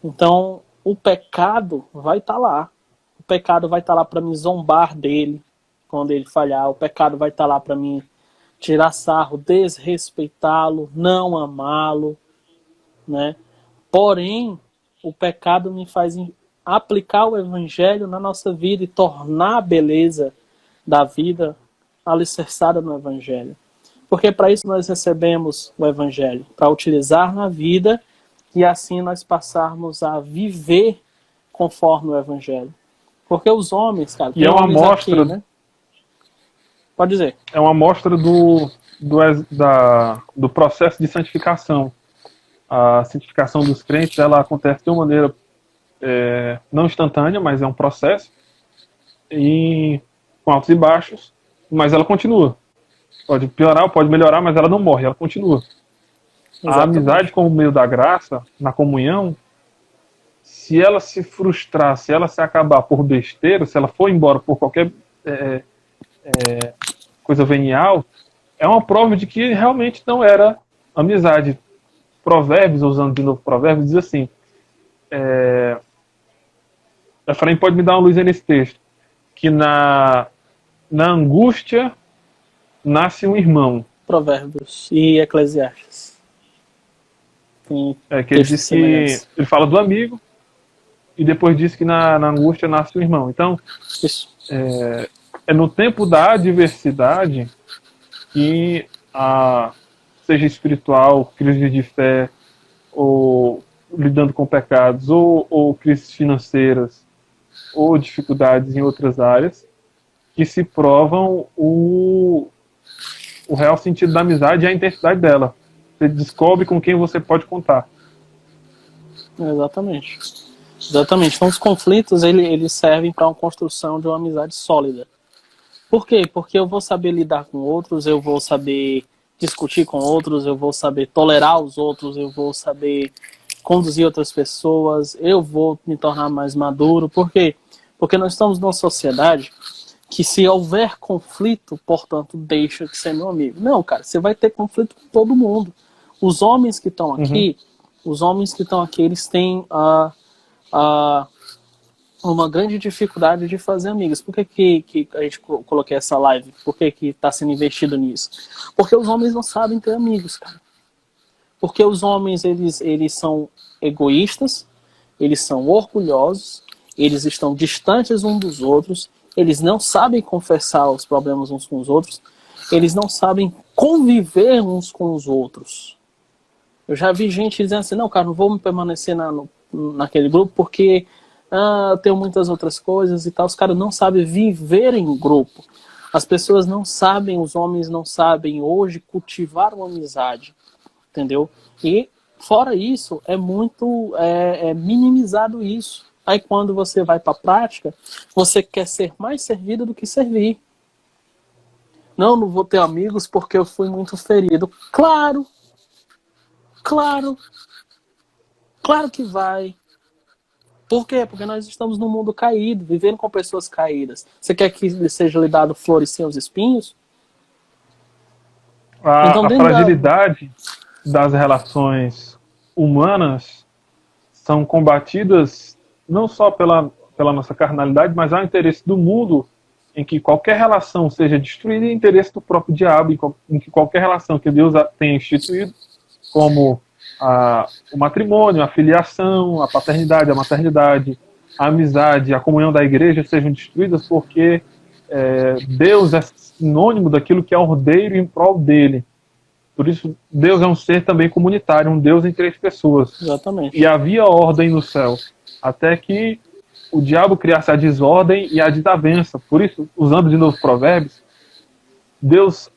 Então, o pecado vai estar lá. O pecado vai estar lá para me zombar dele quando ele falhar. O pecado vai estar lá para me tirar sarro, desrespeitá-lo, não amá-lo. Né? Porém, o pecado me faz aplicar o evangelho na nossa vida e tornar a beleza da vida alicerçada no evangelho. Porque para isso nós recebemos o evangelho, para utilizar na vida e assim nós passarmos a viver conforme o evangelho. Porque os homens, cara... E é uma amostra... aqui, né? Pode dizer. É uma amostra do processo de santificação. A santificação dos crentes, ela acontece de uma maneira não instantânea, mas é um processo, e com altos e baixos, mas ela continua. Pode piorar, pode melhorar, mas ela não morre, ela continua. Exatamente. A amizade como meio da graça, na comunhão, se ela se frustrar, se ela se acabar por besteira, se ela for embora por qualquer coisa venial, é uma prova de que realmente não era amizade. Provérbios, usando de novo Provérbios, diz assim, Efraim pode me dar uma luz aí nesse texto, que na angústia nasce um irmão. Provérbios e Eclesiastes. Que ele diz que ele fala do amigo e depois diz que na angústia nasce um irmão. Então, isso. É no tempo da adversidade que seja espiritual, crise de fé, ou lidando com pecados, ou crises financeiras, ou dificuldades em outras áreas, que se provam o real sentido da amizade e a intensidade dela. Você descobre com quem você pode contar. Exatamente. Exatamente. Então os conflitos eles servem para uma construção de uma amizade sólida. Por quê? Porque eu vou saber lidar com outros, eu vou saber discutir com outros, eu vou saber tolerar os outros, eu vou saber conduzir outras pessoas, eu vou me tornar mais maduro. Por quê? Porque nós estamos numa sociedade que, se houver conflito, portanto, deixa de ser meu amigo. Não, cara, você vai ter conflito com todo mundo. Os homens que estão aqui, eles têm uma grande dificuldade de fazer amigos. Por que a gente coloquei essa live? Por que está sendo investido nisso? Porque os homens não sabem ter amigos, cara. Porque os homens, eles são egoístas, eles são orgulhosos, eles estão distantes uns dos outros, eles não sabem confessar os problemas uns com os outros, eles não sabem conviver uns com os outros. Eu já vi gente dizendo assim, não, cara, não vou permanecer naquele grupo porque eu tenho muitas outras coisas e tal. Os caras não sabem viver em grupo. As pessoas não sabem, os homens não sabem hoje cultivar uma amizade, entendeu? E fora isso, é muito minimizado isso. Aí quando você vai para a prática, você quer ser mais servido do que servir. Não vou ter amigos porque eu fui muito ferido. Claro que vai. Por quê? Porque nós estamos num mundo caído, vivendo com pessoas caídas. Você quer que seja lhe dado flores sem os espinhos? A fragilidade das relações humanas são combatidas não só pela nossa carnalidade, mas há o interesse do mundo em que qualquer relação seja destruída, e o interesse do próprio diabo em que qualquer relação que Deus tenha instituído, como o matrimônio, a filiação, a paternidade, a maternidade, a amizade, a comunhão da igreja sejam destruídas, porque Deus é sinônimo daquilo que é ordeiro em prol dele. Por isso, Deus é um ser também comunitário, um Deus em três pessoas. Exatamente. E havia ordem no céu, até que o diabo criasse a desordem e a desavença. Por isso, usando de novo Provérbios, Deus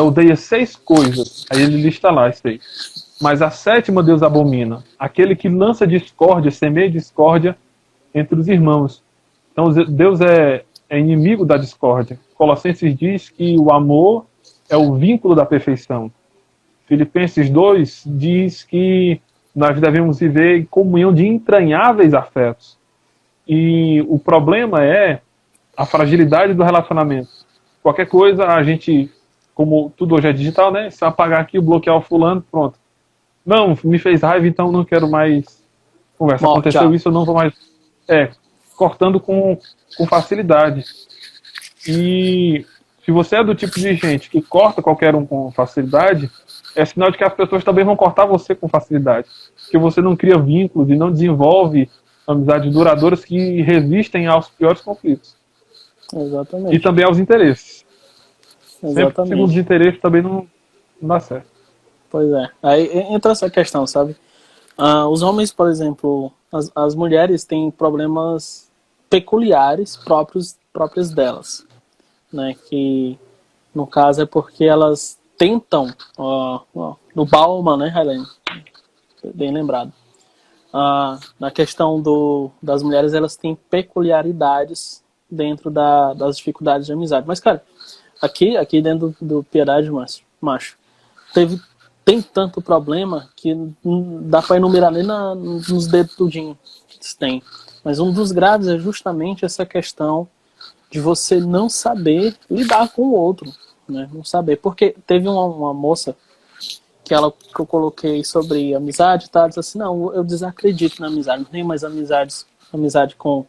odeia 6 coisas. Aí ele lista lá as 6. Mas a 7ª Deus abomina: aquele que lança discórdia, semeia discórdia entre os irmãos. Então Deus é inimigo da discórdia. Colossenses diz que o amor é o vínculo da perfeição. Filipenses 2 diz que nós devemos viver em comunhão de entranháveis afetos. E o problema é a fragilidade do relacionamento. Qualquer coisa, a gente, como tudo hoje é digital, né? Se eu apagar aqui, bloquear o fulano, pronto. Não, me fez raiva, então não quero mais conversa. Aconteceu tchau. Isso, eu não vou mais... cortando com facilidade. E se você é do tipo de gente que corta qualquer um com facilidade, é sinal de que as pessoas também vão cortar você com facilidade. Que você não cria vínculos e não desenvolve amizades duradouras que resistem aos piores conflitos. Exatamente. E também aos interesses. Exatamente. Sempre segundo os interesses também não dá certo. Pois é. Aí entra essa questão, sabe? Os homens, por exemplo, as mulheres têm problemas peculiares próprios delas, né? Que, no caso, é porque elas tentam, no Bauman, né, Helene? Bem lembrado. Na questão das mulheres, elas têm peculiaridades dentro das dificuldades de amizade. Mas, cara, aqui dentro do Piedade Macho, tem tanto problema que não dá para enumerar nem nos dedos tudinho que eles têm. Mas um dos graves é justamente essa questão de você não saber lidar com o outro, né? Não saber. Porque teve uma moça que eu coloquei sobre amizade, tá? Ela disse assim, não, eu desacredito na amizade, não tenho mais amizade com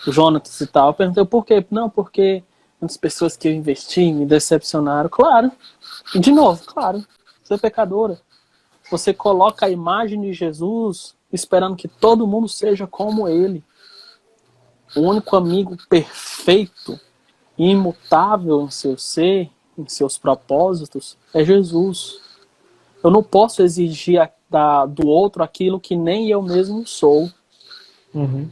o Jonatas e tal. Eu perguntei por quê? Não, porque as pessoas que eu investi me decepcionaram. Claro. E de novo, claro. Você é pecadora. Você coloca a imagem de Jesus esperando que todo mundo seja como ele. O único amigo perfeito e imutável em seu ser, em seus propósitos, é Jesus. Eu não posso exigir do outro aquilo que nem eu mesmo sou. Uhum.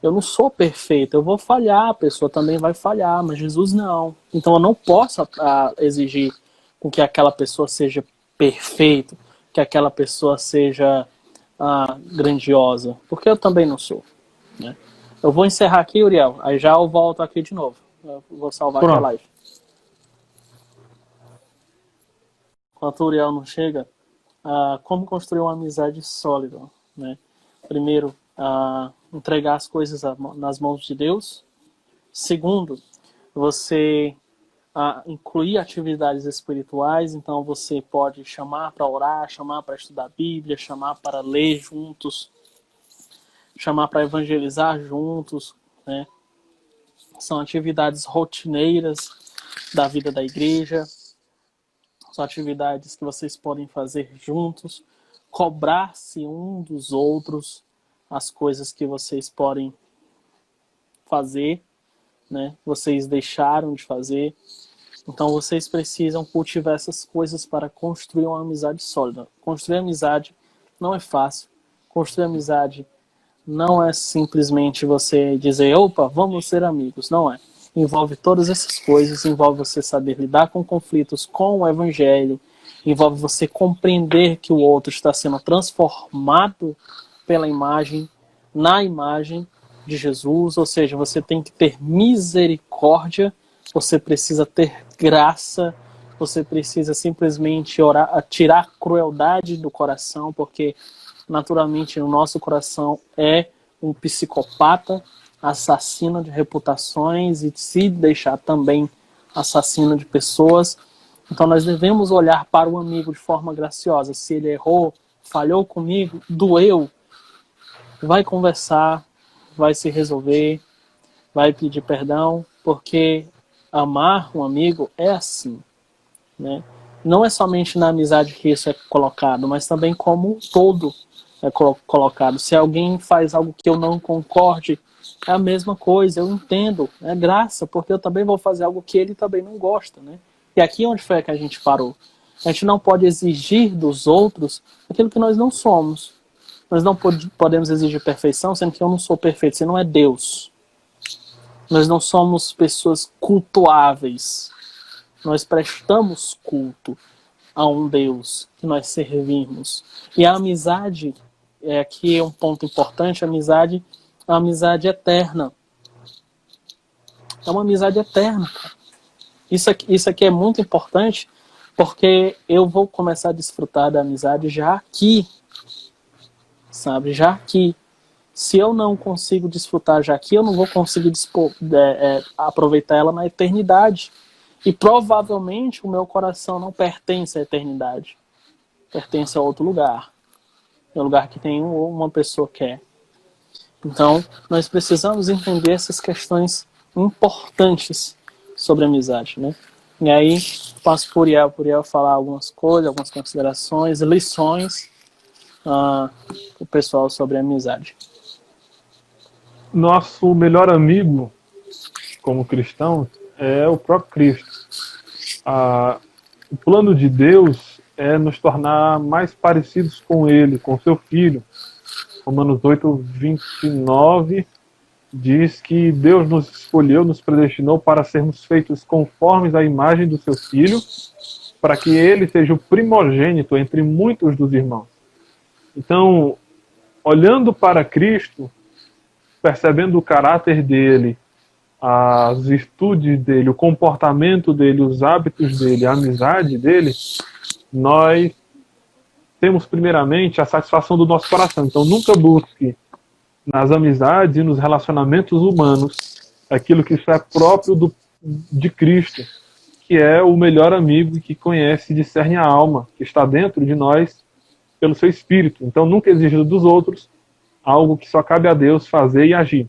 Eu não sou perfeito. Eu vou falhar, a pessoa também vai falhar, mas Jesus não. Então eu não posso exigir com que aquela pessoa seja perfeito, que aquela pessoa seja grandiosa, porque eu também não sou, né? Eu vou encerrar aqui, Uriel, aí já eu volto aqui de novo. Eu vou salvar aqui a live. enquanto o Uriel não chega, como construir uma amizade sólida, né? Primeiro, entregar as coisas nas mãos de Deus. Segundo, você incluir atividades espirituais. Então você pode chamar para orar, chamar para estudar a Bíblia, chamar para ler juntos, chamar para evangelizar juntos, né? São atividades rotineiras da vida da igreja. São atividades que vocês podem fazer juntos, cobrar-se um dos outros as coisas que vocês podem fazer, né? Vocês deixaram de fazer. Então vocês precisam cultivar essas coisas para construir uma amizade sólida. Construir amizade não é fácil. Construir amizade não é simplesmente você dizer, opa, vamos ser amigos. Não é. Envolve todas essas coisas, envolve você saber lidar com conflitos com o evangelho, envolve você compreender que o outro está sendo transformado pela imagem, na imagem de Jesus, ou seja, você tem que ter misericórdia, você precisa ter graça, você precisa simplesmente orar, tirar a crueldade do coração, porque naturalmente o nosso coração é um psicopata, assassino de reputações e se deixar também assassino de pessoas. Então nós devemos olhar para o amigo de forma graciosa. Se ele errou, falhou comigo, doeu, vai conversar, vai se resolver, vai pedir perdão, porque amar um amigo é assim, né? Não é somente na amizade que isso é colocado, mas também como um todo é colocado. Se alguém faz algo que eu não concorde, é a mesma coisa, eu entendo, é graça, porque eu também vou fazer algo que ele também não gosta, né? E aqui onde foi que a gente parou? A gente não pode exigir dos outros aquilo que nós não somos. Nós não podemos exigir perfeição, sendo que eu não sou perfeito, você não é Deus. Nós não somos pessoas cultuáveis. Nós prestamos culto a um Deus que nós servimos. E a amizade, aqui é um ponto importante, a amizade eterna. É uma amizade eterna, cara. Isso aqui é muito importante, porque eu vou começar a desfrutar da amizade já aqui, sabe? Já aqui. Se eu não consigo desfrutar já aqui, eu não vou conseguir aproveitar ela na eternidade. E provavelmente o meu coração não pertence à eternidade. Pertence a outro lugar. É um lugar que tem uma pessoa que é. Então, nós precisamos entender essas questões importantes sobre amizade, né? E aí, passo por Uriel falar algumas coisas, algumas considerações, lições o pessoal sobre amizade. Nosso melhor amigo, como cristão, é o próprio Cristo. O plano de Deus é nos tornar mais parecidos com Ele, com seu Filho. Romanos 8:29 diz que Deus nos escolheu, nos predestinou para sermos feitos conformes à imagem do seu Filho, para que Ele seja o primogênito entre muitos dos irmãos. Então, olhando para Cristo, percebendo o caráter dele, as virtudes dele, o comportamento dele, os hábitos dele, a amizade dele, nós temos primeiramente a satisfação do nosso coração. Então nunca busque nas amizades e nos relacionamentos humanos aquilo que isso é próprio de Cristo, que é o melhor amigo que conhece e discerne a alma, que está dentro de nós pelo seu Espírito. Então nunca exija dos outros algo que só cabe a Deus fazer e agir.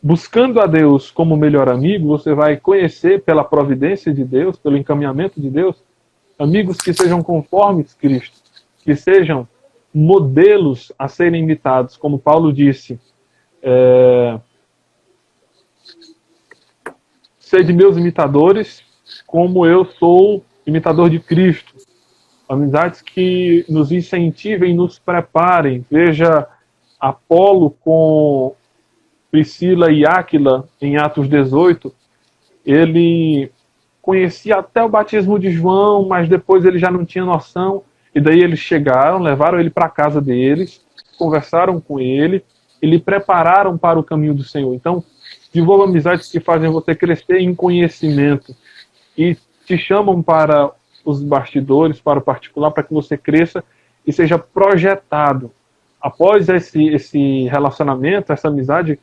Buscando a Deus como melhor amigo, você vai conhecer pela providência de Deus, pelo encaminhamento de Deus, amigos que sejam conformes a Cristo, que sejam modelos a serem imitados, como Paulo disse, sede meus imitadores, como eu sou imitador de Cristo. Amizades que nos incentivem, nos preparem. Veja Apolo com Priscila e Áquila em Atos 18. Ele conhecia até o batismo de João, mas depois ele já não tinha noção. E daí eles chegaram, levaram ele para a casa deles, conversaram com ele e lhe prepararam para o caminho do Senhor. Então, desenvolva amizades que fazem você crescer em conhecimento e te chamam para os bastidores, para o particular, para que você cresça e seja projetado. Após esse relacionamento, essa amizade,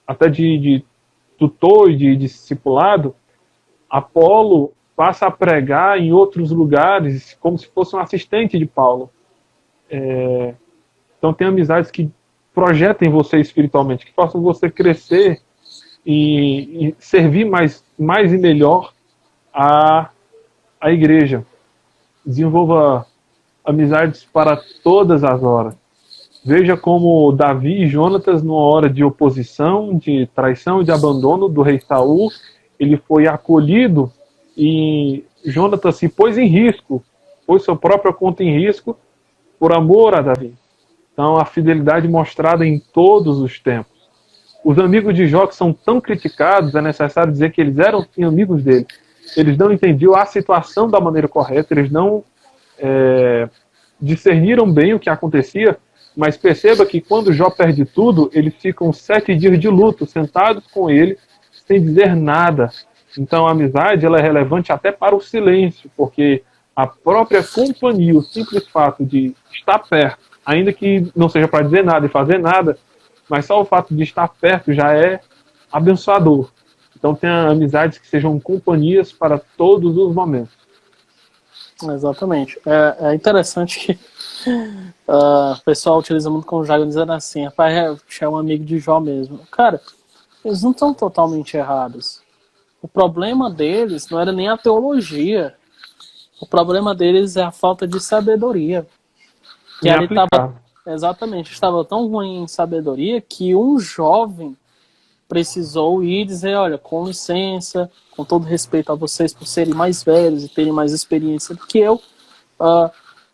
até de tutor e de discipulado, Apolo passa a pregar em outros lugares como se fosse um assistente de Paulo. Então tem amizades que projetem você espiritualmente, que façam você crescer e servir mais e melhor a igreja. Desenvolva amizades para todas as horas. Veja como Davi e Jonatas, numa hora de oposição, de traição e de abandono do rei Saul, ele foi acolhido e Jonatas se pôs em risco, pôs sua própria conta em risco por amor a Davi. Então, a fidelidade mostrada em todos os tempos. Os amigos de Jó que são tão criticados, é necessário dizer que eles eram sim amigos dele. Eles não entendiam a situação da maneira correta, eles não discerniram bem o que acontecia, mas perceba que quando Jó perde tudo, eles ficam 7 dias de luto, sentados com ele, sem dizer nada. Então a amizade ela é relevante até para o silêncio, porque a própria companhia, o simples fato de estar perto, ainda que não seja para dizer nada e fazer nada, mas só o fato de estar perto já é abençoador. Então tenha amizades que sejam companhias para todos os momentos. Exatamente. É interessante que o pessoal utiliza muito como jargão dizendo assim, rapaz, é um amigo de Jó mesmo. Cara, eles não estão totalmente errados. O problema deles não era nem a teologia. O problema deles é a falta de sabedoria. Que ele estava tão ruim em sabedoria que um jovem precisou ir dizer, olha, com licença, com todo respeito a vocês por serem mais velhos e terem mais experiência do que eu,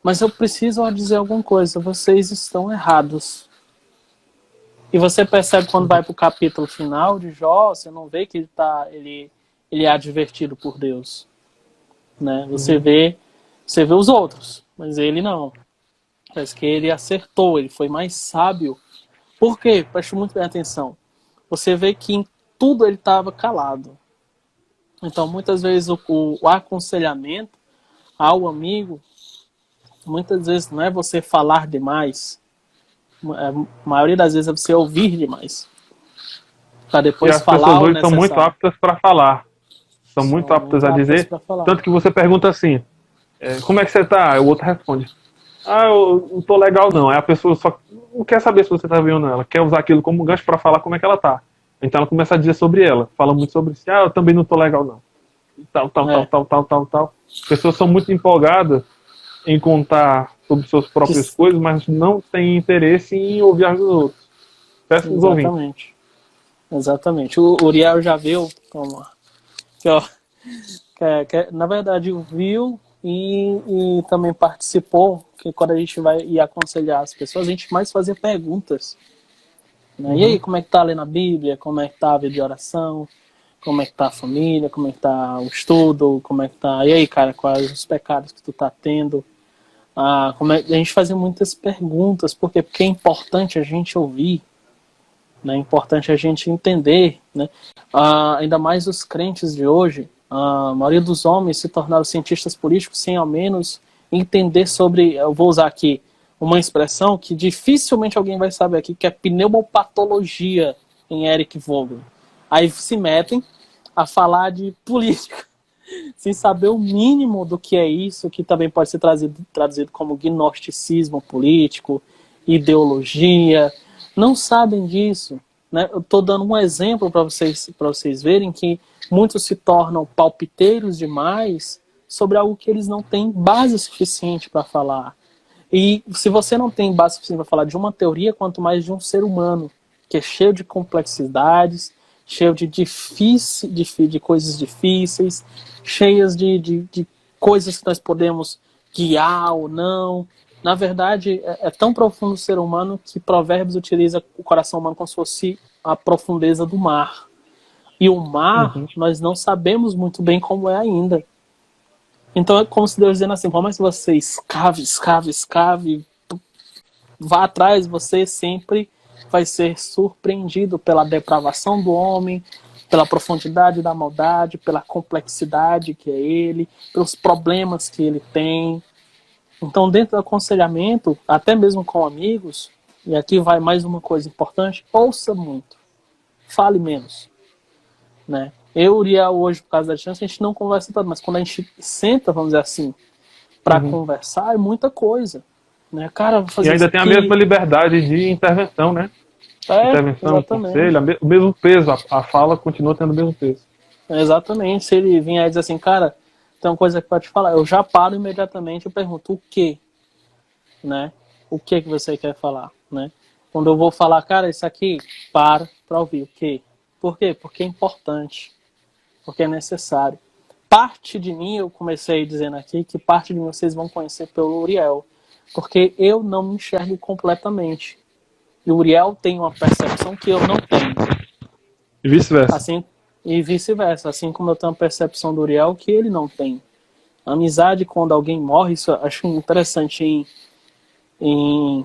mas eu preciso dizer alguma coisa, vocês estão errados. E você percebe quando vai para o capítulo final de Jó, você não vê que ele é advertido por Deus. Né? Você vê os outros, mas ele não. Parece que ele acertou, ele foi mais sábio. Por quê? Preste muito bem atenção. Você vê que em tudo ele estava calado. Então, muitas vezes, o aconselhamento ao amigo, muitas vezes não é você falar demais. A maioria das vezes é você ouvir demais. Para depois falar o necessário. E as pessoas hoje são muito aptas para falar. São muito aptas a dizer. Tanto que você pergunta assim, como é que você está? O outro responde, eu não tô legal não. Aí a pessoa só não quer saber se você tá bem ou não. Ela quer usar aquilo como gancho para falar como é que ela tá. Então ela começa a dizer sobre ela. Fala muito sobre si. Eu também não tô legal não. Tal. As pessoas são muito empolgadas em contar sobre suas próprias coisas, mas não têm interesse em ouvir as dos outros. Péssimos ouvintes. Exatamente. O Uriel já viu como... na verdade viu e também participou, que quando a gente ia aconselhar as pessoas, a gente mais fazia perguntas, né? E aí, como é que tá lendo a Bíblia, como é que tá a vida de oração, como é que tá a família, como é que tá o estudo, como é que tá, e aí cara, quais os pecados que tu tá tendo, a gente fazia muitas perguntas, porque é importante a gente ouvir, né? É importante a gente entender, né? Ainda mais os crentes de hoje, a maioria dos homens se tornaram cientistas políticos sem ao menos entender sobre, eu vou usar aqui uma expressão que dificilmente alguém vai saber aqui, que é pneumopatologia em Eric Vogel. Aí se metem a falar de política, sem saber o mínimo do que é isso, que também pode ser traduzido como gnosticismo político, ideologia. Não sabem disso. Né? Eu estou dando um exemplo para vocês verem que muitos se tornam palpiteiros demais sobre algo que eles não têm base suficiente para falar. E se você não tem base suficiente para falar de uma teoria, quanto mais de um ser humano, que é cheio de complexidades, cheio de coisas difíceis, cheias de coisas que nós podemos guiar ou não. Na verdade, é tão profundo o ser humano que Provérbios utiliza o coração humano como se fosse a profundeza do mar. E o mar, nós não sabemos muito bem como é ainda. Então é como se Deus dizendo assim, por mais que você escave, vá atrás, você sempre vai ser surpreendido pela depravação do homem, pela profundidade da maldade, pela complexidade que é ele, pelos problemas que ele tem. Então, dentro do aconselhamento, até mesmo com amigos, e aqui vai mais uma coisa importante, ouça muito, fale menos, né? Eu e o Uriel hoje, por causa da distância, a gente não conversa tanto, mas quando a gente senta, vamos dizer assim, para conversar, é muita coisa, né? Cara, vou fazer E ainda isso tem a aqui. mesma liberdade de intervenção, né? Intervenção, Exatamente. conselho, o mesmo peso, a fala continua tendo o mesmo peso. Exatamente. Se ele vier e dizer assim, cara, tem uma coisa que pode falar, eu já paro imediatamente e pergunto o quê? Né? O que você quer falar, né? Quando eu vou falar, cara, isso aqui, para ouvir. O quê? Por quê? Porque é importante. Porque é necessário. Parte de mim, eu comecei dizendo aqui, que parte de mim vocês vão conhecer pelo Uriel. Porque eu não me enxergo completamente. E o Uriel tem uma percepção que eu não tenho. E vice-versa. Assim, e vice-versa. Assim como eu tenho a percepção do Uriel que ele não tem. A amizade, quando alguém morre, isso eu acho interessante em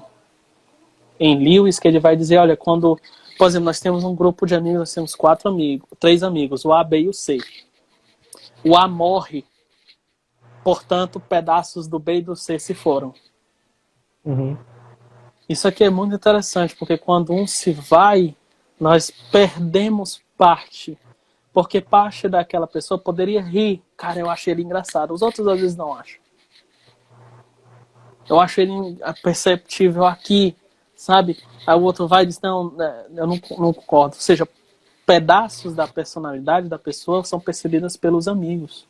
Lewis, que ele vai dizer, olha, quando, por exemplo, nós temos um grupo de amigos, nós temos 3 amigos, o A, B e o C. O A morre, portanto, pedaços do B e do C se foram. Isso aqui é muito interessante, porque quando um se vai, nós perdemos parte. Porque parte daquela pessoa poderia rir. Cara, eu achei ele engraçado. Os outros às vezes não acham. Eu acho ele perceptível aqui, sabe? Aí o outro vai e diz, não, eu não concordo. Ou seja, pedaços da personalidade da pessoa são percebidas pelos amigos.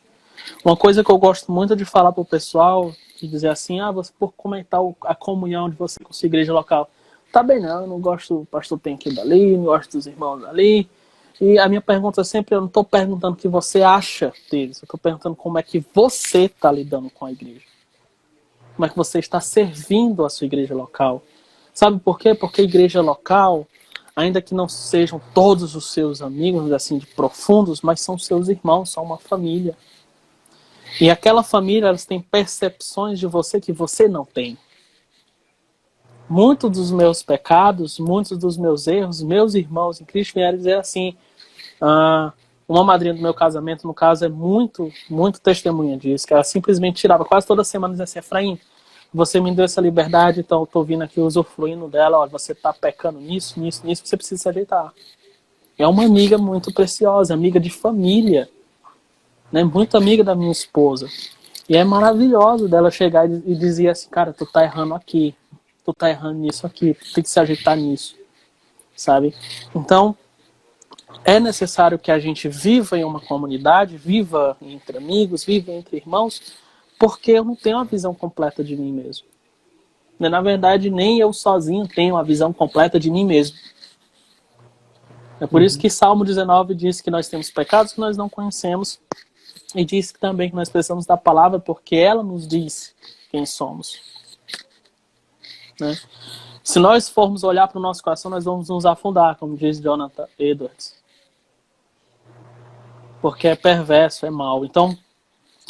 Uma coisa que eu gosto muito de falar pro pessoal, de dizer assim, você por comentar a comunhão de você com a sua igreja local. Tá bem, não, eu não gosto do pastor tem aqui dali, não gosto dos irmãos dali. E a minha pergunta sempre, eu não estou perguntando o que você acha deles, eu estou perguntando como é que você está lidando com a igreja. Como é que você está servindo a sua igreja local. Sabe por quê? Porque a igreja local, ainda que não sejam todos os seus amigos, assim, de profundos, mas são seus irmãos, são uma família. E aquela família, elas têm percepções de você que você não tem. Muitos dos meus pecados, muitos dos meus erros, meus irmãos em Cristo vieram dizer assim, uma madrinha do meu casamento, no caso, é muito, muito testemunha disso, que ela simplesmente tirava quase toda semana e dizia assim, Efraim, você me deu essa liberdade, então eu estou vindo aqui usufruindo dela, olha, você está pecando nisso, nisso, nisso, você precisa se ajeitar. É uma amiga muito preciosa, amiga de família, né, muito amiga da minha esposa. E é maravilhoso dela chegar e dizer assim, cara, tu tá errando aqui, tu tá errando nisso aqui, tu tem que se ajeitar nisso, sabe? Então, é necessário que a gente viva em uma comunidade, viva entre amigos, viva entre irmãos, porque eu não tenho uma visão completa de mim mesmo. Na verdade, nem eu sozinho tenho uma visão completa de mim mesmo. É por isso que Salmo 19 diz que nós temos pecados que nós não conhecemos, e diz também que nós precisamos da palavra porque ela nos diz quem somos. Né? Se nós formos olhar para o nosso coração, nós vamos nos afundar, como diz Jonathan Edwards. Porque é perverso, é mau. Então,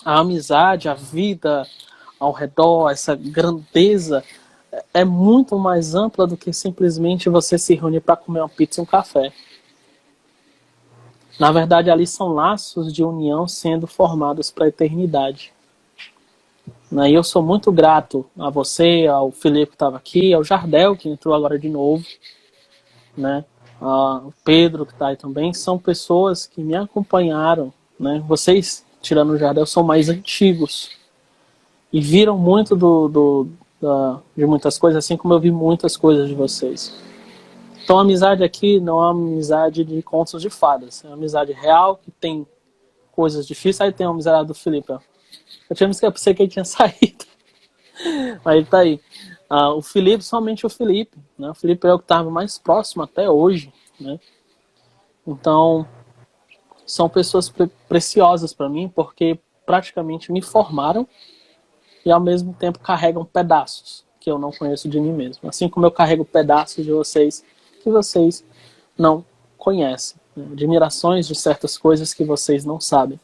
a amizade, a vida ao redor, essa grandeza, é muito mais ampla do que simplesmente você se reunir para comer uma pizza e um café. Na verdade, ali são laços de união sendo formados para a eternidade. E eu sou muito grato a você, ao Felipe que estava aqui, ao Jardel, que entrou agora de novo, né? O Pedro, que está aí também, são pessoas que me acompanharam. Né? Vocês, tirando o Jardel, são mais antigos e viram muito de muitas coisas, assim como eu vi muitas coisas de vocês. Então a amizade aqui não é uma amizade de contos de fadas, é uma amizade real que tem coisas difíceis. Aí tem a amizade do Felipe. Eu tinha pensei que ele tinha saído, mas ele tá aí. O Felipe, somente o Felipe. Né? O Felipe é o que estava mais próximo até hoje. Né? Então, são pessoas preciosas para mim, porque praticamente me formaram e ao mesmo tempo carregam pedaços que eu não conheço de mim mesmo. Assim como eu carrego pedaços de vocês que vocês não conhecem. Né? Admirações de certas coisas que vocês não sabem.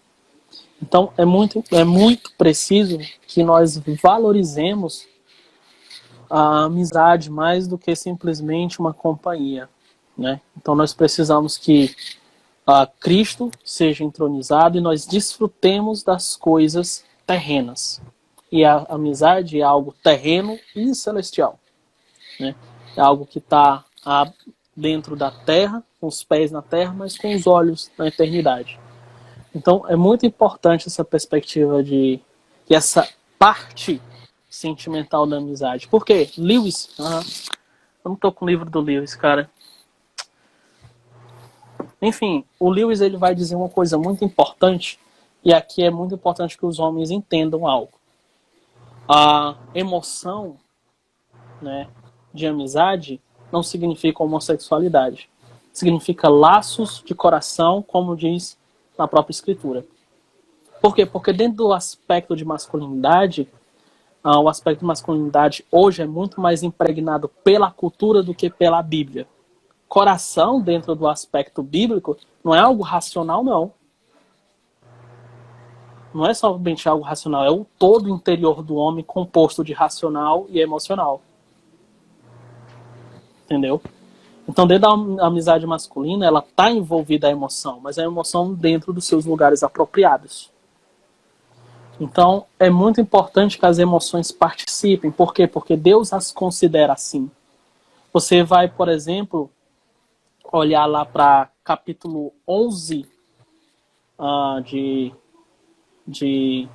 Então, é muito preciso que nós valorizemos a amizade mais do que simplesmente uma companhia. Né? Então, nós precisamos que Cristo seja entronizado e nós desfrutemos das coisas terrenas. E a amizade é algo terreno e celestial, né? É algo que está dentro da terra, com os pés na terra, mas com os olhos na eternidade. Então é muito importante essa perspectiva de essa parte sentimental da amizade. Por quê? Lewis, eu não tô com o livro do Lewis, cara. Enfim, o Lewis ele vai dizer uma coisa muito importante, e aqui é muito importante que os homens entendam algo. A emoção, né, de amizade não significa homossexualidade. Significa laços de coração, como diz na própria escritura. Por quê? Porque dentro do aspecto de masculinidade, o aspecto de masculinidade hoje é muito mais impregnado pela cultura do que pela Bíblia. Coração, dentro do aspecto bíblico, não é algo racional, não. Não é somente algo racional, é o todo interior do homem composto de racional e emocional. Entendeu? Então, dentro da amizade masculina, ela está envolvida a emoção, mas a emoção dentro dos seus lugares apropriados. Então, é muito importante que as emoções participem. Por quê? Porque Deus as considera assim. Você vai, por exemplo, olhar lá para capítulo 11 de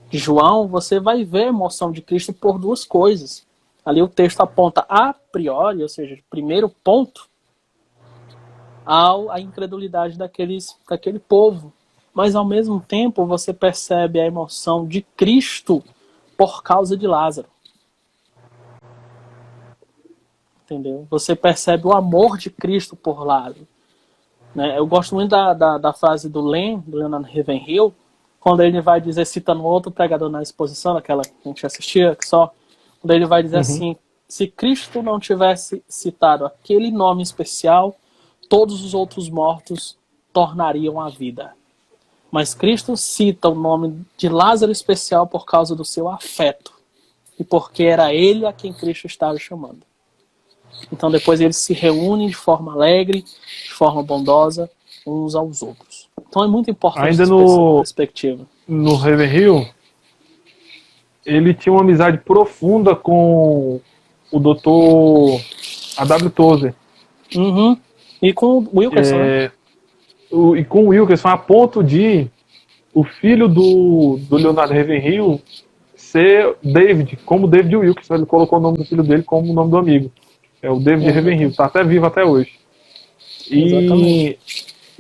João, você vai ver a emoção de Cristo por duas coisas. Ali o texto aponta a priori, ou seja, primeiro ponto, à incredulidade daquele povo. Mas ao mesmo tempo você percebe a emoção de Cristo por causa de Lázaro. Entendeu? Você percebe o amor de Cristo por Lázaro. Né? Eu gosto muito da frase do Leonard Ravenhill, quando ele vai dizer, citando outro pregador na exposição, aquela que a gente assistia, quando ele vai dizer assim, se Cristo não tivesse citado aquele nome especial, todos os outros mortos tornariam a vida. Mas Cristo cita o nome de Lázaro especial por causa do seu afeto, e porque era ele a quem Cristo estava chamando. Então depois eles se reúnem de forma alegre, de forma bondosa, uns aos outros. Então é muito importante ainda essa perspectiva. No Ravenhill, ele tinha uma amizade profunda com o Dr. A.W. Tozer. E com o Wilkerson, né? E com o Wilkerson, a ponto de o filho do Leonard Ravenhill ser David, como David Wilkerson. Ele colocou o nome do filho dele como o nome do amigo. É o David Ravenhill, está até vivo até hoje. E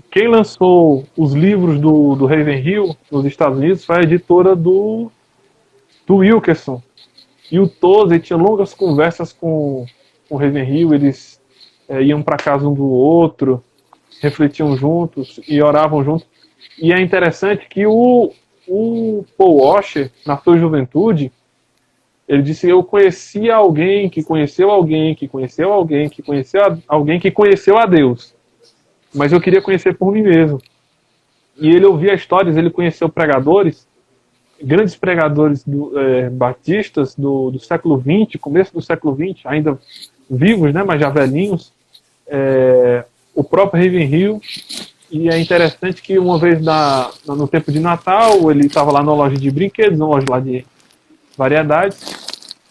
quem lançou os livros do Ravenhill nos Estados Unidos foi a editora do Wilkerson. E o Tozer tinha longas conversas com o Ravenhill, eles iam para casa um do outro, refletiam juntos e oravam juntos. E é interessante que o Paul Washer, na sua juventude, ele disse: eu conheci alguém que conheceu alguém, que conheceu alguém, que conheceu alguém, que conheceu a Deus. Mas eu queria conhecer por mim mesmo. E ele ouvia histórias, ele conheceu pregadores, grandes pregadores batistas do século XX, começo do século XX, ainda vivos, né, mas já velhinhos. O próprio Ravenhill. E é interessante que uma vez no tempo de Natal, ele estava lá na loja de brinquedos, uma loja lá de variedades,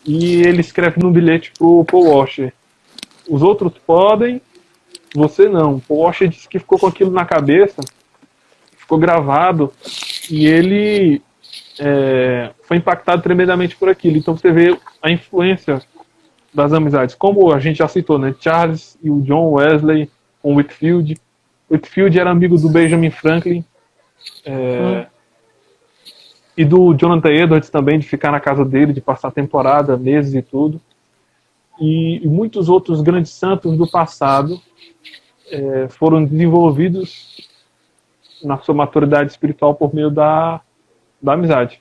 e ele escreve no bilhete pro Paul Washer: os outros podem, você não. Paul Washer disse que ficou com aquilo na cabeça, ficou gravado, e ele foi impactado tremendamente por aquilo. Então você vê a influência das amizades, como a gente já citou, né? Charles e o John Wesley com Whitefield. Whitefield era amigo do Benjamin Franklin, e do Jonathan Edwards também, de ficar na casa dele, de passar temporada, meses e tudo. E muitos outros grandes santos do passado foram desenvolvidos na sua maturidade espiritual por meio da amizade.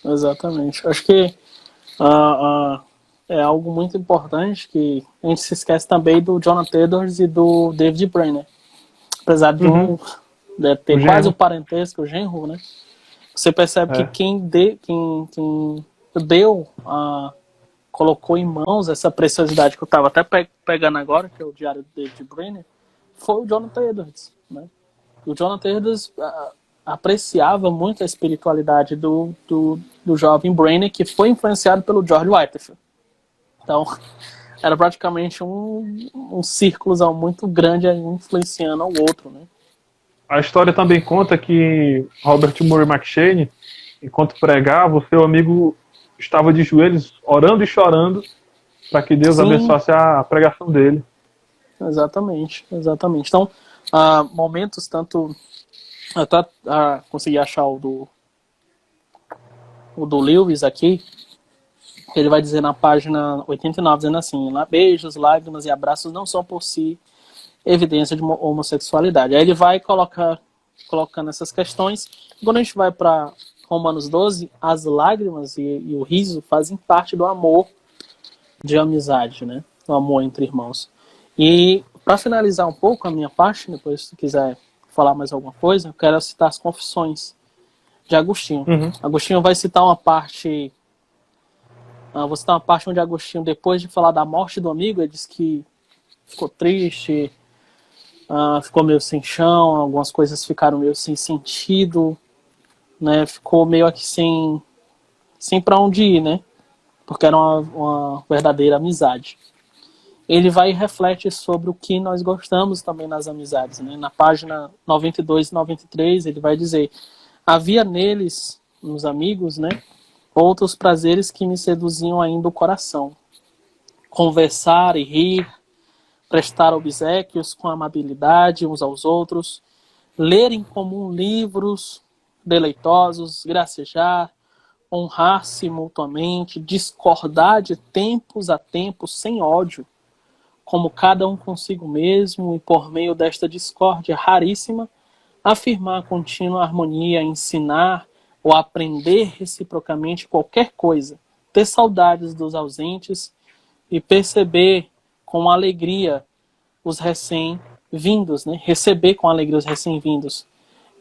Exatamente. Acho que é algo muito importante, que a gente se esquece também do Jonathan Edwards e do David Brainerd. Apesar de ter quase o parentesco, o genro, né? Você percebe que quem deu, colocou em mãos essa preciosidade que eu estava até pegando agora, que é o diário do David Brainerd, foi o Jonathan Edwards. né? O Jonathan Edwards apreciava muito a espiritualidade do jovem Brainerd, que foi influenciado pelo George Whitefield. Então, era praticamente um círculo muito grande influenciando ao outro, né? A história também conta que Robert Murray McCheyne, enquanto pregava, o seu amigo estava de joelhos, orando e chorando, para que Deus abençoasse a pregação dele. Exatamente. Então, momentos tanto... Até consegui achar o do Lewis aqui. Ele vai dizer na página 89, dizendo assim: beijos, lágrimas e abraços não são por si evidência de homossexualidade. Aí ele vai colocando essas questões. Quando a gente vai para Romanos 12, as lágrimas e o riso fazem parte do amor de amizade, né? O amor entre irmãos. E para finalizar um pouco a minha parte, depois se tu quiser falar mais alguma coisa, eu quero citar as confissões de Agostinho. Agostinho vai citar uma parte... vou citar uma parte onde Agostinho, depois de falar da morte do amigo, ele diz que ficou triste, ficou meio sem chão, algumas coisas ficaram meio sem sentido, né? Ficou meio aqui sem para onde ir, né? Porque era uma verdadeira amizade. Ele vai e reflete sobre o que nós gostamos também nas amizades, né? Na página 92 e 93, ele vai dizer: havia neles, nos amigos, né, outros prazeres que me seduziam ainda o coração. Conversar e rir, prestar obséquios com amabilidade uns aos outros, ler em comum livros deleitosos, gracejar, honrar-se mutuamente, discordar de tempos a tempos sem ódio, como cada um consigo mesmo, e por meio desta discórdia raríssima, afirmar a contínua harmonia, ensinar ou aprender reciprocamente qualquer coisa, ter saudades dos ausentes e perceber com alegria os recém-vindos, né? Receber com alegria os recém-vindos.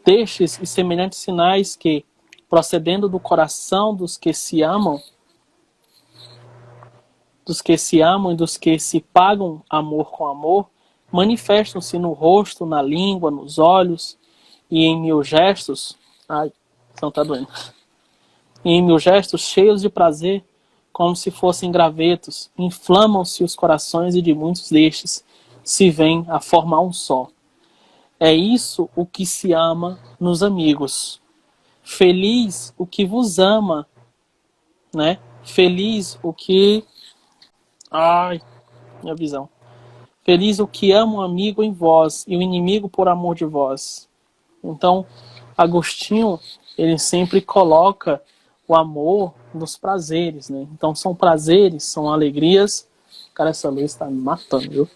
Destes e semelhantes sinais que, procedendo do coração dos que se amam e dos que se pagam amor com amor, manifestam-se no rosto, na língua, nos olhos e em mil gestos. Ai, não tá doendo. E em mil gestos cheios de prazer, como se fossem gravetos, inflamam-se os corações e de muitos destes se vêm a formar um só. É isso o que se ama nos amigos. Feliz o que vos ama, né? Feliz o que... Ai, minha visão. Feliz o que ama um amigo em vós e o inimigo por amor de vós. Então, Agostinho, ele sempre coloca o amor nos prazeres, né? Então, são prazeres, são alegrias. Cara, essa luz está me matando, viu?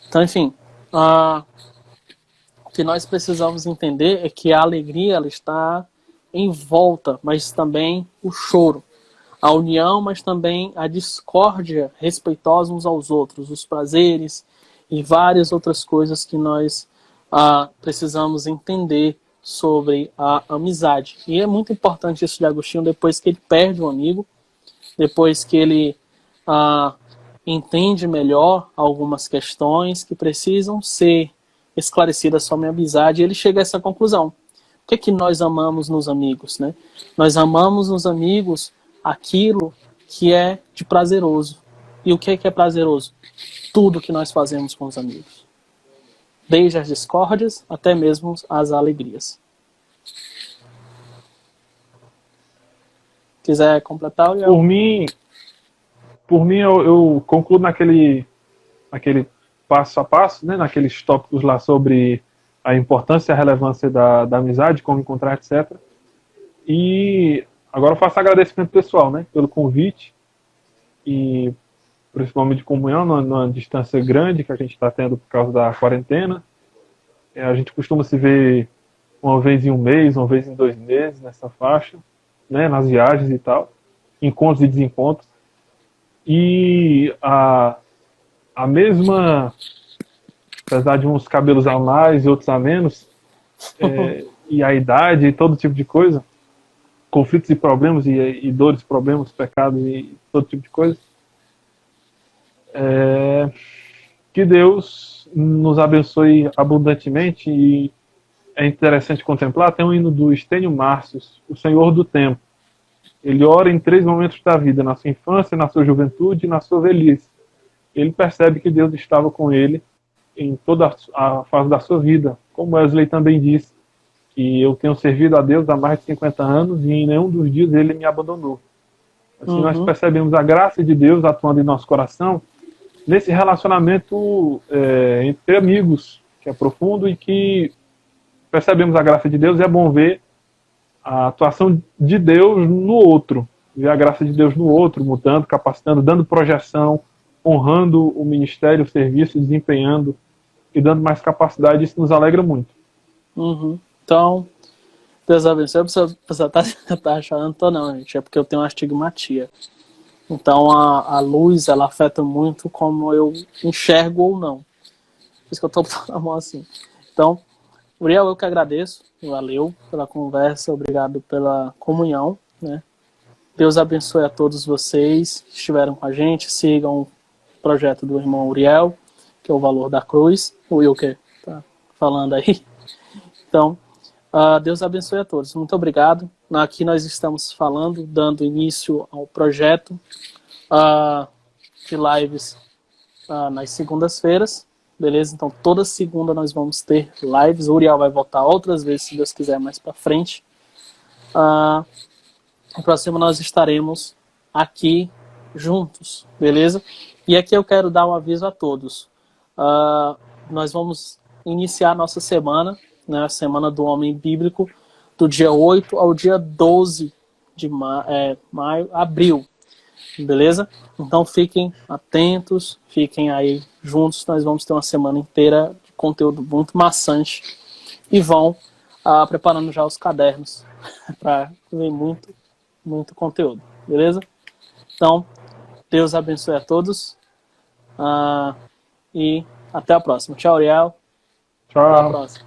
Então, enfim, o que nós precisamos entender é que a alegria ela está em volta, mas também o choro. A união, mas também a discórdia respeitosa uns aos outros, os prazeres e várias outras coisas que nós precisamos entender sobre a amizade. E é muito importante isso de Agostinho, depois que ele perde um amigo, depois que ele entende melhor algumas questões que precisam ser esclarecidas sobre a amizade, ele chega a essa conclusão. O que é que nós amamos nos amigos, né? Nós amamos nos amigos aquilo que é de prazeroso. E o que é prazeroso? Tudo que nós fazemos com os amigos. Desde as discórdias até mesmo as alegrias. Quiser completar? Por mim eu concluo naquele passo a passo, né, naqueles tópicos lá sobre a importância e a relevância da amizade, como encontrar, etc. E agora eu faço agradecimento pessoal, né, pelo convite e principalmente de comunhão numa distância grande que a gente está tendo por causa da quarentena. A gente costuma se ver uma vez em um mês, uma vez em 2 meses nessa faixa, né, nas viagens e tal, encontros e desencontros. E a mesma, apesar de uns cabelos a mais e outros a menos, e a idade e todo tipo de coisa, conflitos e problemas e dores, problemas, pecados e todo tipo de coisa, que Deus nos abençoe abundantemente e é interessante contemplar. Tem um hino do Estênio Márcios, O Senhor do Tempo. Ele ora em 3 momentos da vida: na sua infância, na sua juventude e na sua velhice. Ele percebe que Deus estava com ele em toda a fase da sua vida. Como Wesley também disse, que eu tenho servido a Deus há mais de 50 anos e em nenhum dos dias ele me abandonou. Assim nós percebemos a graça de Deus atuando em nosso coração nesse relacionamento entre amigos, que é profundo e que percebemos a graça de Deus. E é bom ver a atuação de Deus no outro, ver a graça de Deus no outro, mudando, capacitando, dando projeção, honrando o ministério, o serviço, desempenhando e dando mais capacidade. Isso nos alegra muito. Então, Deus abençoe. Você tá achando, não, gente. É porque eu tenho uma astigmatia. Então, a luz, ela afeta muito como eu enxergo ou não. Por isso que eu tô botando a mão assim. Então, Uriel, eu que agradeço. Valeu pela conversa. Obrigado pela comunhão, né? Deus abençoe a todos vocês que estiveram com a gente. Sigam o projeto do irmão Uriel, que é o Valor da Cruz. O Will que tá falando aí. Então, Deus abençoe a todos. Muito obrigado. Aqui nós estamos falando, dando início ao projeto de lives nas segundas-feiras. Beleza? Então, toda segunda nós vamos ter lives. O Uriel vai voltar outras vezes, se Deus quiser, mais para frente. No próximo nós estaremos aqui juntos. Beleza? E aqui eu quero dar um aviso a todos. Nós vamos iniciar nossa semana, né, a Semana do Homem Bíblico, do dia 8 ao dia 12 de abril, beleza? Então fiquem atentos, fiquem aí juntos, nós vamos ter uma semana inteira de conteúdo muito maçante e vão preparando já os cadernos para ver muito conteúdo, beleza? Então, Deus abençoe a todos e até a próxima. Tchau, Uriel. Tchau. Até a próxima.